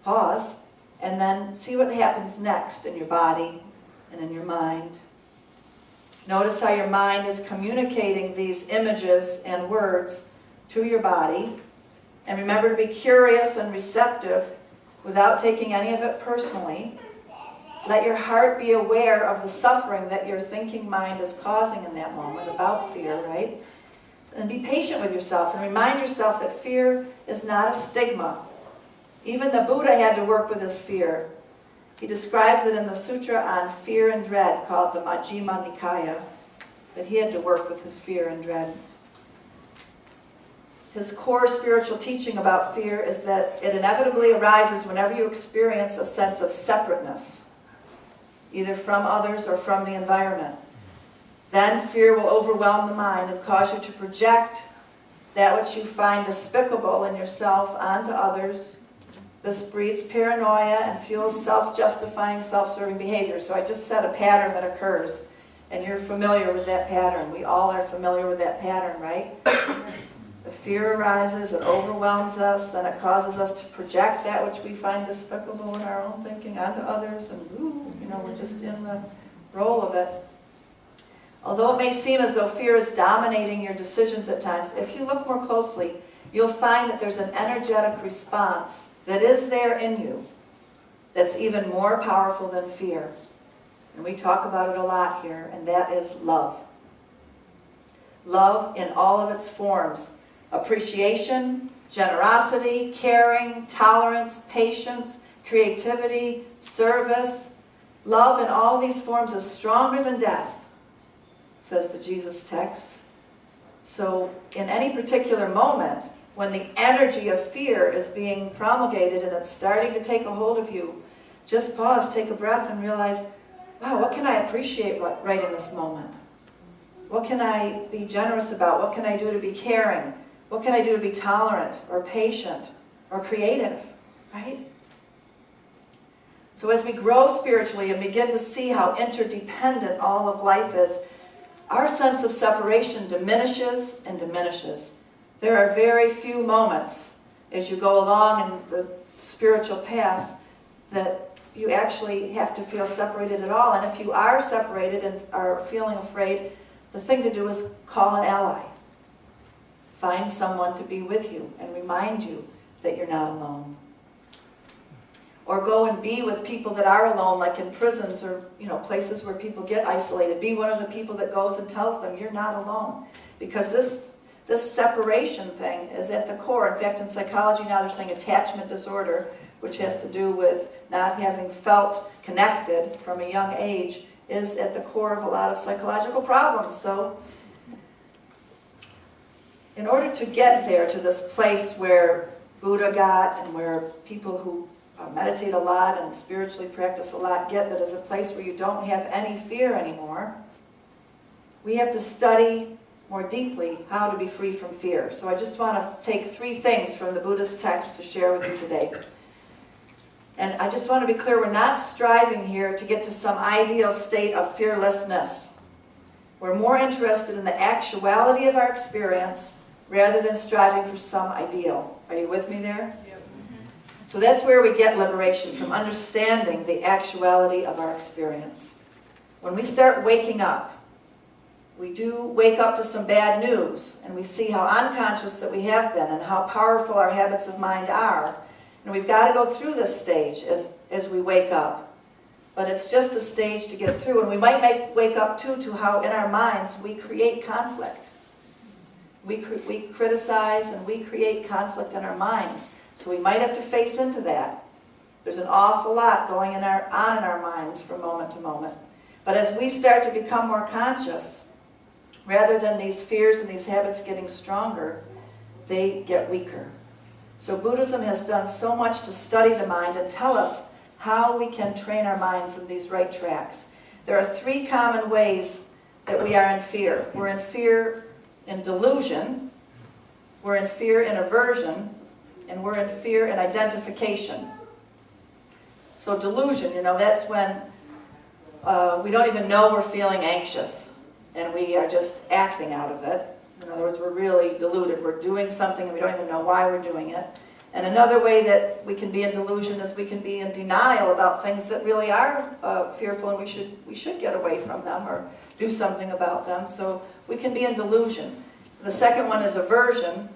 Pause, and then see what happens next in your body and in your mind. Notice how your mind is communicating these images and words to your body. And remember to be curious and receptive without taking any of it personally. Let your heart be aware of the suffering that your thinking mind is causing in that moment about fear, right? And be patient with yourself and remind yourself that fear is not a stigma. Even the Buddha had to work with his fear. He describes it in the sutra on fear and dread called the Majjhima Nikaya, that he had to work with his fear and dread. His core spiritual teaching about fear is that it inevitably arises whenever you experience a sense of separateness, either from others or from the environment. Then fear will overwhelm the mind and cause you to project that which you find despicable in yourself onto others. This breeds paranoia and fuels self-justifying, self-serving behavior. So I just set a pattern that occurs, and you're familiar with that pattern. We all are familiar with that pattern, right? The fear arises, it overwhelms us, then it causes us to project that which we find despicable in our own thinking onto others, and we're just in the role of it. Although it may seem as though fear is dominating your decisions at times, if you look more closely, you'll find that there's an energetic response that is there in you that's even more powerful than fear. And we talk about it a lot here, and that is love. Love in all of its forms. Appreciation, generosity, caring, tolerance, patience, creativity, service. Love in all these forms is stronger than death, says the Jesus text. So in any particular moment, when the energy of fear is being promulgated and it's starting to take a hold of you, just pause, take a breath, and realize, wow, what can I appreciate right in this moment? What can I be generous about? What can I do to be caring? What can I do to be tolerant or patient or creative, right? So as we grow spiritually and begin to see how interdependent all of life is, our sense of separation diminishes and diminishes. There are very few moments as you go along in the spiritual path that you actually have to feel separated at all. And if you are separated and are feeling afraid, the thing to do is call an ally. Find someone to be with you and remind you that you're not alone. or go and be with people that are alone, like in prisons or places where people get isolated. Be one of the people that goes and tells them, you're not alone. Because this separation thing is at the core. In fact, in psychology now they're saying attachment disorder, which has to do with not having felt connected from a young age, is at the core of a lot of psychological problems. So in order to get there, to this place where Buddha got and where people who meditate a lot and spiritually practice a lot get, that is a place where you don't have any fear anymore, we have to study more deeply how to be free from fear. So I just want to take 3 things from the Buddhist text to share with you today. And I just want to be clear, we're not striving here to get to some ideal state of fearlessness. We're more interested in the actuality of our experience rather than striving for some ideal. Are you with me there? Yep. So that's where we get liberation, from understanding the actuality of our experience. When we start waking up, we do wake up to some bad news, and we see how unconscious that we have been and how powerful our habits of mind are. And we've got to go through this stage as we wake up. But it's just a stage to get through. And we might wake up too to how in our minds we create conflict. We criticize and we create conflict in our minds. So we might have to face into that. There's an awful lot going on in our minds from moment to moment. But as we start to become more conscious, rather than these fears and these habits getting stronger, they get weaker. So Buddhism has done so much to study the mind and tell us how we can train our minds in these right tracks. There are 3 common ways that we are in fear. We're in fear in delusion, we're in fear in aversion, and we're in fear in identification. So delusion, that's when we don't even know we're feeling anxious, and we are just acting out of it. In other words, we're really deluded. We're doing something and we don't even know why we're doing it. And another way that we can be in delusion is we can be in denial about things that really are fearful, and we should get away from them or do something about them. So we can be in delusion. The second one is aversion,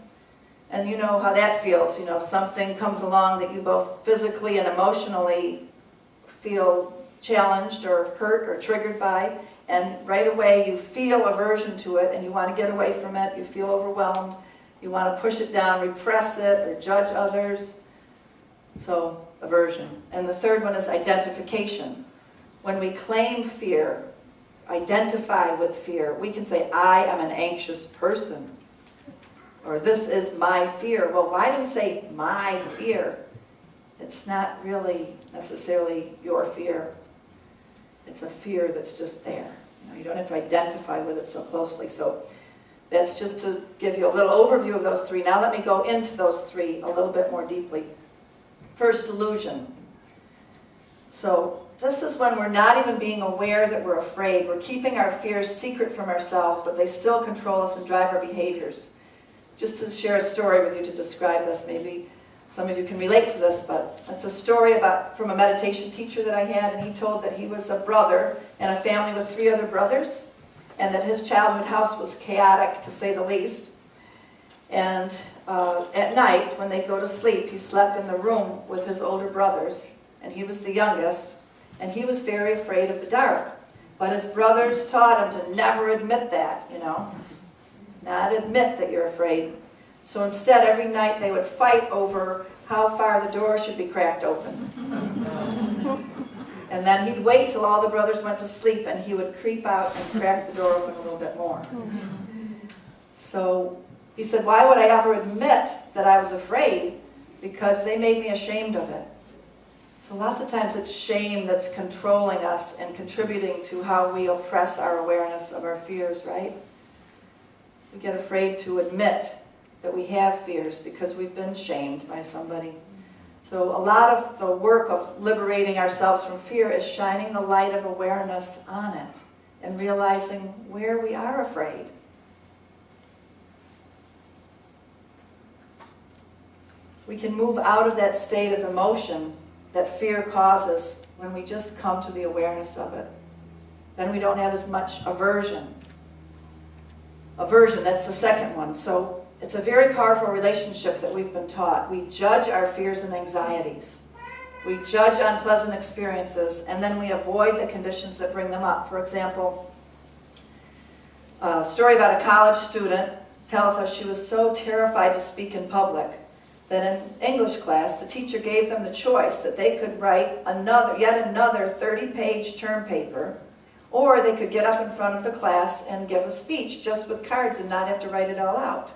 and you know how that feels. Something comes along that you both physically and emotionally feel challenged or hurt or triggered by, and right away you feel aversion to it and you want to get away from it. You feel overwhelmed. You want to push it down, repress it, or judge others. So aversion. And the third one is identification. When we claim fear, identify with fear, we can say, I am an anxious person, or this is my fear. Well, why do we say my fear? It's not really necessarily your fear. It's a fear that's just there. You don't have to identify with it so closely. So that's just to give you a little overview of those 3. Now let me go into those 3 a little bit more deeply. First, delusion. So this is when we're not even being aware that we're afraid. We're keeping our fears secret from ourselves, but they still control us and drive our behaviors. Just to share a story with you to describe this, maybe some of you can relate to this, but it's a story from a meditation teacher that I had, and he told that he was a brother in a family with 3 other brothers, and that his childhood house was chaotic, to say the least. And at night, when they'd go to sleep, he slept in the room with his older brothers, and he was the youngest, and he was very afraid of the dark. But his brothers taught him to never admit that, not admit that you're afraid. So instead, every night they would fight over how far the door should be cracked open. And then he'd wait till all the brothers went to sleep, and he would creep out and crack the door open a little bit more. So he said, why would I ever admit that I was afraid? Because they made me ashamed of it. So lots of times it's shame that's controlling us and contributing to how we oppress our awareness of our fears, right? We get afraid to admit that we have fears because we've been shamed by somebody. So a lot of the work of liberating ourselves from fear is shining the light of awareness on it and realizing where we are afraid. We can move out of that state of emotion that fear causes when we just come to the awareness of it. Then we don't have as much aversion. Aversion, that's the second one. So it's a very powerful relationship that we've been taught. We judge our fears and anxieties. We judge unpleasant experiences, and then we avoid the conditions that bring them up. For example, a story about a college student tells how she was so terrified to speak in public that in English class, the teacher gave them the choice that they could write yet another 30-page term paper, or they could get up in front of the class and give a speech just with cards and not have to write it all out.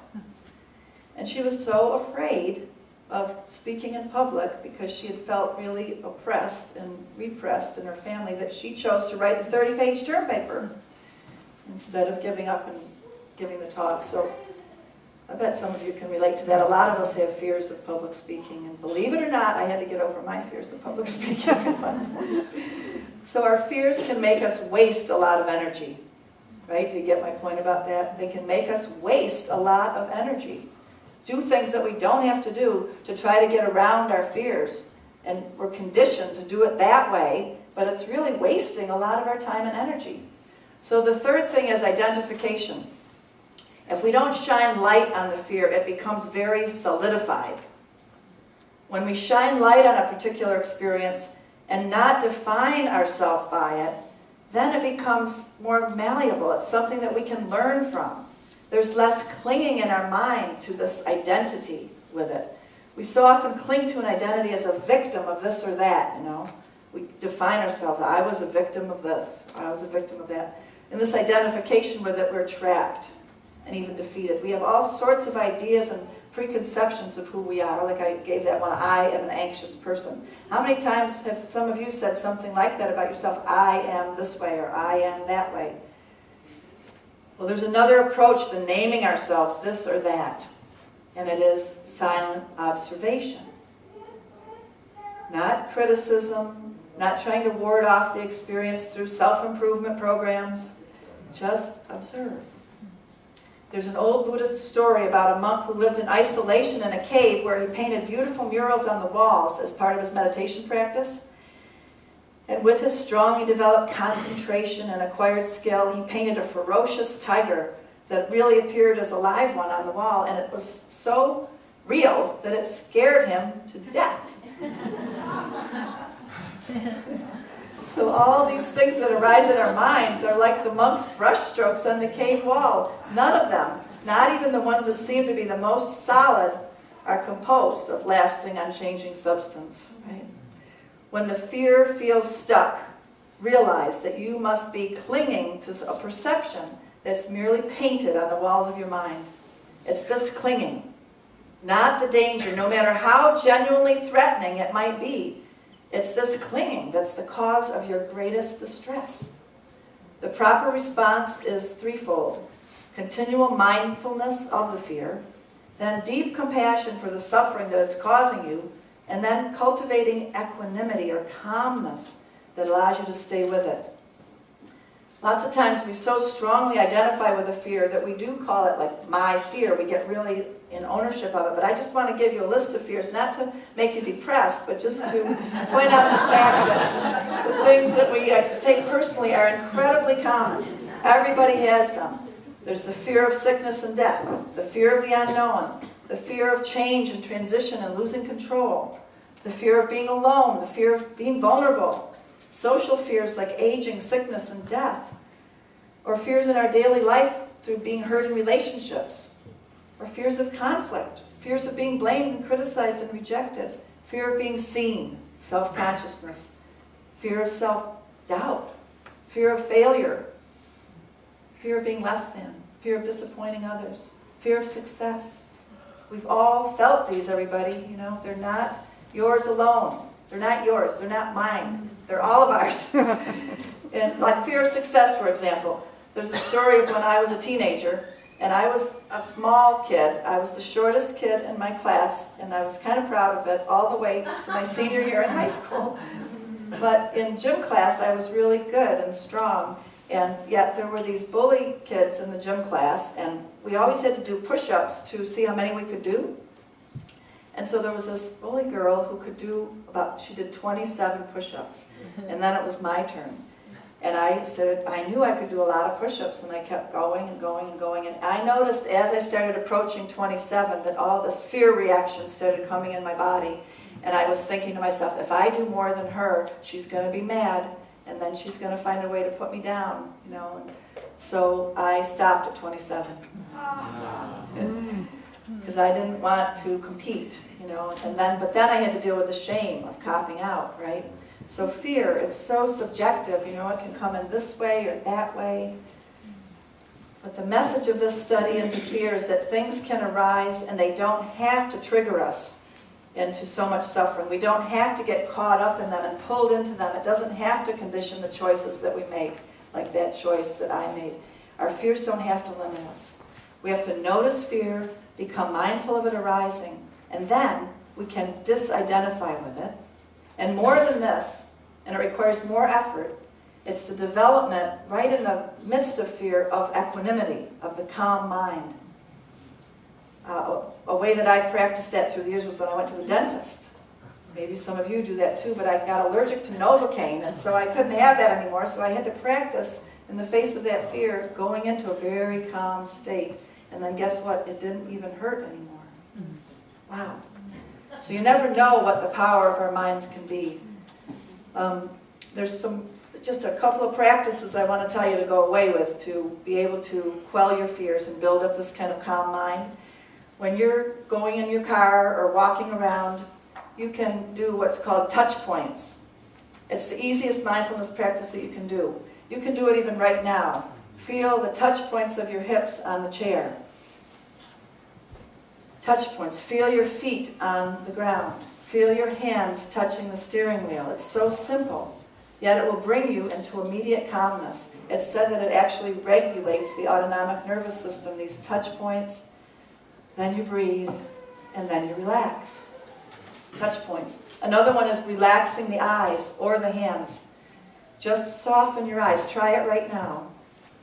And she was so afraid of speaking in public because she had felt really oppressed and repressed in her family that she chose to write the 30-page term paper instead of giving up and giving the talk. So I bet some of you can relate to that. A lot of us have fears of public speaking, and believe it or not, I had to get over my fears of public speaking at one point. So our fears can make us waste a lot of energy, right? Do you get my point about that? They can make us waste a lot of energy. Do things that we don't have to do to try to get around our fears. And we're conditioned to do it that way, but it's really wasting a lot of our time and energy. So the third thing is identification. If we don't shine light on the fear, it becomes very solidified. When we shine light on a particular experience and not define ourselves by it, then it becomes more malleable. It's something that we can learn from. There's less clinging in our mind to this identity with it. We so often cling to an identity as a victim of this or that, We define ourselves. I was a victim of this. I was a victim of that. In this identification with it, we're trapped and even defeated. We have all sorts of ideas and preconceptions of who we are. Like I gave that one, I am an anxious person. How many times have some of you said something like that about yourself? I am this way or I am that way. Well, there's another approach than naming ourselves this or that, and it is silent observation. Not criticism, not trying to ward off the experience through self-improvement programs. Just observe. There's an old Buddhist story about a monk who lived in isolation in a cave where he painted beautiful murals on the walls as part of his meditation practice. And with his strongly developed concentration and acquired skill, he painted a ferocious tiger that really appeared as a live one on the wall, and it was so real that it scared him to death. So all these things that arise in our minds are like the monk's brushstrokes on the cave wall. None of them, not even the ones that seem to be the most solid, are composed of lasting, unchanging substance. Right? When the fear feels stuck, realize that you must be clinging to a perception that's merely painted on the walls of your mind. It's this clinging, not the danger, no matter how genuinely threatening it might be. It's this clinging that's the cause of your greatest distress. The proper response is threefold: continual mindfulness of the fear, then deep compassion for the suffering that it's causing you, and then cultivating equanimity or calmness that allows you to stay with it. Lots of times we so strongly identify with a fear that we do call it like my fear. We get really in ownership of it. But I just want to give you a list of fears, not to make you depressed, but just to point out the fact that the things that we take personally are incredibly common. Everybody has them. There's the fear of sickness and death, the fear of the unknown, the fear of change and transition and losing control, the fear of being alone, the fear of being vulnerable, social fears like aging, sickness, and death, or fears in our daily life through being hurt in relationships, or fears of conflict, fears of being blamed and criticized and rejected, fear of being seen, self-consciousness, fear of self-doubt, fear of failure, fear of being less than, fear of disappointing others, fear of success. We've all felt these, everybody. They're not yours alone. They're not yours. They're not mine. They're all of ours. And like fear of success, for example. There's a story of when I was a teenager, and I was a small kid. I was the shortest kid in my class, and I was kind of proud of it all the way to my senior year in high school. But in gym class, I was really good and strong. And yet there were these bully kids in the gym class, and we always had to do push-ups to see how many we could do. And so there was this bully girl who could do she did 27 push-ups. And then it was my turn. And I knew I could do a lot of push-ups, and I kept going and going and going. And I noticed as I started approaching 27 that all this fear reaction started coming in my body. And I was thinking to myself, if I do more than her, she's going to be mad, and then she's going to find a way to put me down, you know. And so I stopped at 27. Because I didn't want to compete, you know. But then I had to deal with the shame of copping out, right? So fear, it's so subjective, you know, it can come in this way or that way. But the message of this study into fear is that things can arise and they don't have to trigger us into so much suffering. We don't have to get caught up in them and pulled into them. It doesn't have to condition the choices that we make, like that choice that I made. Our fears don't have to limit us. We have to notice fear, become mindful of it arising, and then we can disidentify with it. And more than this, and it requires more effort, it's the development, right in the midst of fear, of equanimity, of the calm mind. A way that I practiced that through the years was when I went to the dentist. Maybe some of you do that too, but I got allergic to Novocaine, and so I couldn't have that anymore, so I had to practice, in the face of that fear, going into a very calm state. And then guess what? It didn't even hurt anymore. Wow. So you never know what the power of our minds can be. There's just a couple of practices I want to tell you to go away with to be able to quell your fears and build up this kind of calm mind. When you're going in your car or walking around, you can do what's called touch points. It's the easiest mindfulness practice that you can do. You can do it even right now. Feel the touch points of your hips on the chair. Touch points. Feel your feet on the ground. Feel your hands touching the steering wheel. It's so simple, yet it will bring you into immediate calmness. It's said that it actually regulates the autonomic nervous system, these touch points. Then you breathe, and then you relax. Touch points. Another one is relaxing the eyes or the hands. Just soften your eyes. Try it right now.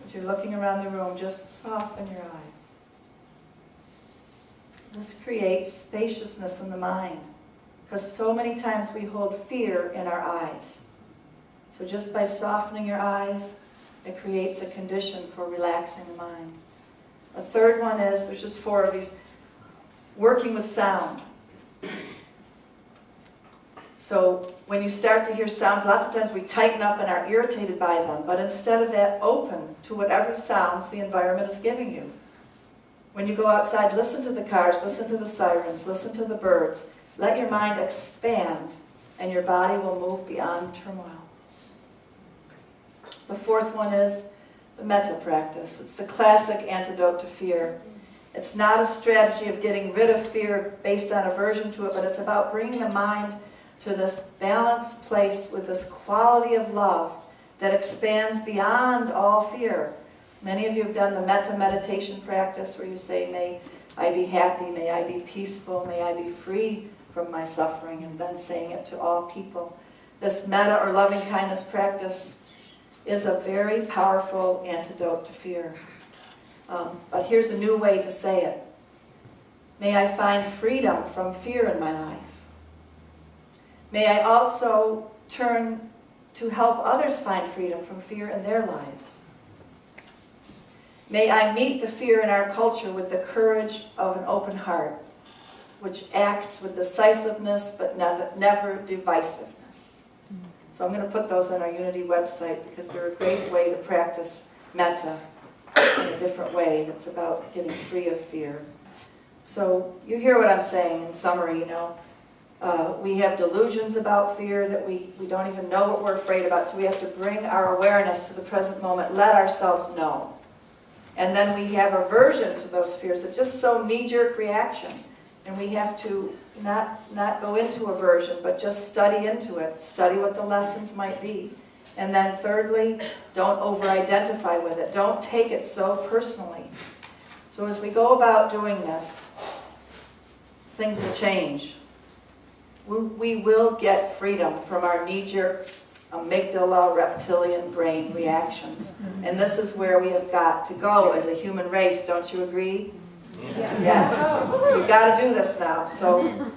As you're looking around the room, just soften your eyes. This creates spaciousness in the mind, because so many times we hold fear in our eyes. So just by softening your eyes, it creates a condition for relaxing the mind. A third one is, there's just 4 of these, working with sound. So when you start to hear sounds, lots of times we tighten up and are irritated by them, but instead of that, open to whatever sounds the environment is giving you. When you go outside, listen to the cars, listen to the sirens, listen to the birds. Let your mind expand, and your body will move beyond turmoil. The 4th one is the metta practice. It's the classic antidote to fear. It's not a strategy of getting rid of fear based on aversion to it, but it's about bringing the mind to this balanced place with this quality of love that expands beyond all fear. Many of you have done the metta meditation practice where you say, may I be happy, may I be peaceful, may I be free from my suffering, and then saying it to all people. This metta or loving kindness practice is a very powerful antidote to fear. But here's a new way to say it. May I find freedom from fear in my life. May I also turn to help others find freedom from fear in their lives. May I meet the fear in our culture with the courage of an open heart, which acts with decisiveness but never divisiveness. So I'm going to put those on our Unity website because they're a great way to practice metta in a different way that's about getting free of fear. So you hear what I'm saying in summary, you know. We have delusions about fear that we don't even know what we're afraid about, so we have to bring our awareness to the present moment, let ourselves know. And then we have aversion to those fears. It's just so knee-jerk reaction. And we have to not go into aversion, but just study into it, study what the lessons might be. And then thirdly, don't over-identify with it. Don't take it so personally. So as we go about doing this, things will change. We will get freedom from our knee-jerk amygdala reptilian brain reactions. And this is where we have got to go as a human race, don't you agree? Yes. We've got to do this now. So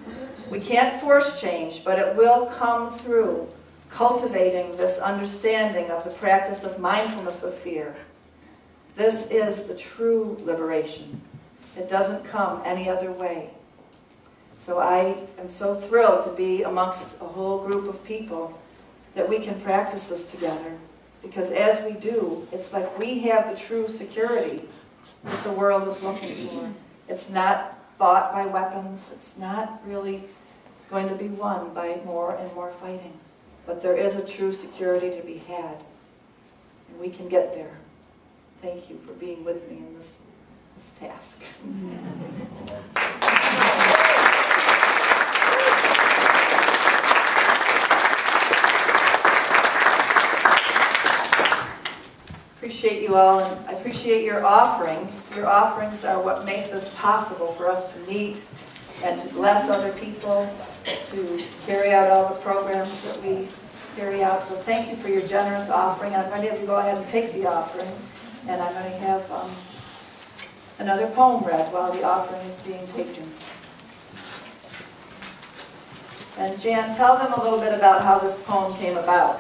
we can't force change, but it will come through cultivating this understanding of the practice of mindfulness of fear. This is the true liberation. It doesn't come any other way. So I am so thrilled to be amongst a whole group of people that we can practice this together. Because as we do, it's like we have the true security that the world is looking for. It's not bought by weapons. It's not really going to be won by more and more fighting. But there is a true security to be had. And we can get there. Thank you for being with me in this task. Appreciate you all, and I appreciate your offerings. Your offerings are what make this possible for us to meet and to bless other people, to carry out all the programs that we carry out. So thank you for your generous offering. I'm going to have you go ahead and take the offering, and I'm going to have another poem read while the offering is being taken. And Jan, tell them a little bit about how this poem came about.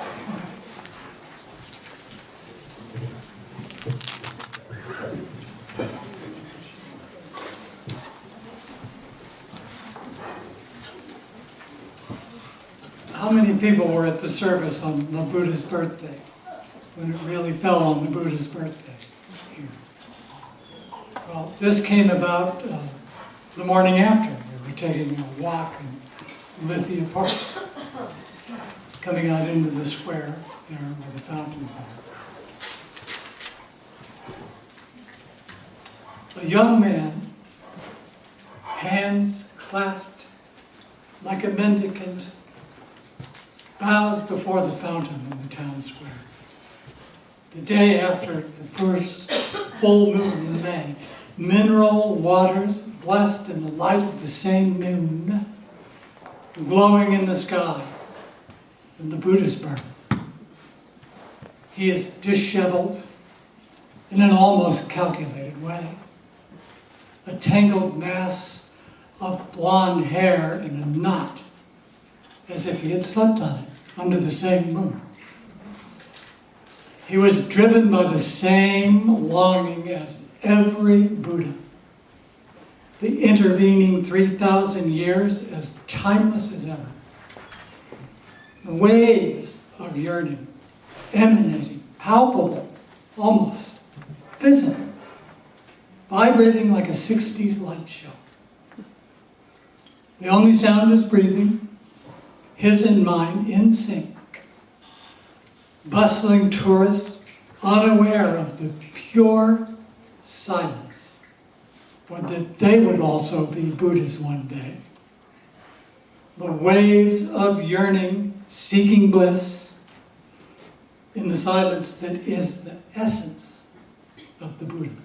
How many people were at the service on the Buddha's birthday, when it really fell on the Buddha's birthday here? Well, this came about the morning after. We were taking a walk in Lithia Park, coming out into the square there where the fountains are. A young man, hands clasped like a mendicant, bows before the fountain in the town square. The day after the first full moon in May, mineral waters blessed in the light of the same moon, glowing in the sky, and the Buddha's birth. He is disheveled in an almost calculated way. A tangled mass of blonde hair in a knot, as if he had slept on it under the same moon. He was driven by the same longing as every Buddha. The intervening 3,000 years as timeless as ever. Waves of yearning, emanating, palpable, almost visible, vibrating like a 60s light show. The only sound is breathing, his and mine in sync. Bustling tourists, unaware of the pure silence, or that they would also be Buddhas one day. The waves of yearning, seeking bliss, in the silence that is the essence of the Buddha.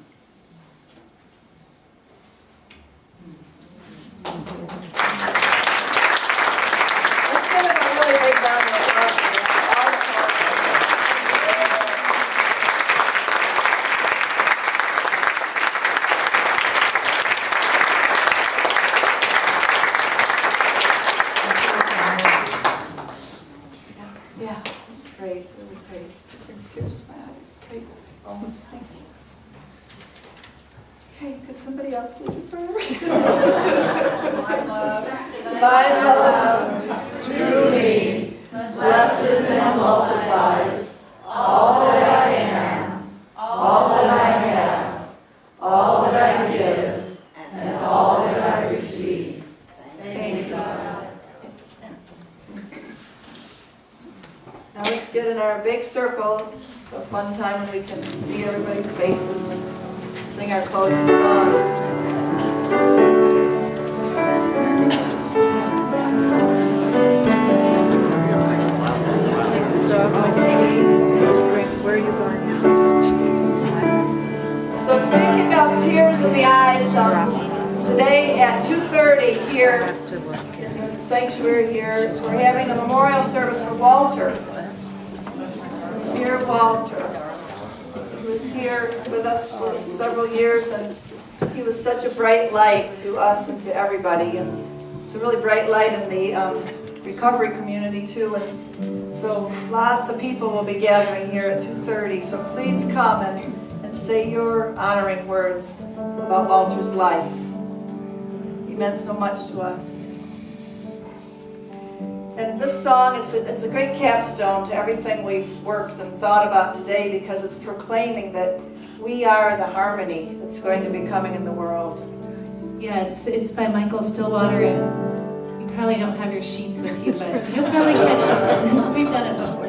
Let's give him a really big round of applause. Yeah, that's great, really great. It brings tears to my eyes. Great, almost, thank you. Okay, could somebody else lead a prayer? My love, through me, blesses and multiplies all that I am, all that I have, all that I give, and all that I receive. Thank you, God. Now let's get in our big circle. It's a fun time when we can see everybody's faces and sing our closing song. Where are you going? So speaking of tears in the eyes, today at 2:30 here in the sanctuary here, we're having a memorial service for Walter. Dear Walter. He was here with us for several years, and he was such a bright light to us and to everybody. And it's a really bright light in the recovery community too. And so lots of people will be gathering here at 2:30. So please come and say your honoring words about Walter's life. He meant so much to us. And this song, it's a great capstone to everything we've worked and thought about today, because it's proclaiming that we are the harmony that's going to be coming in the world. Yeah, it's by Michael Stillwater, and you probably don't have your sheets with you, but you'll probably catch on. We've done it before.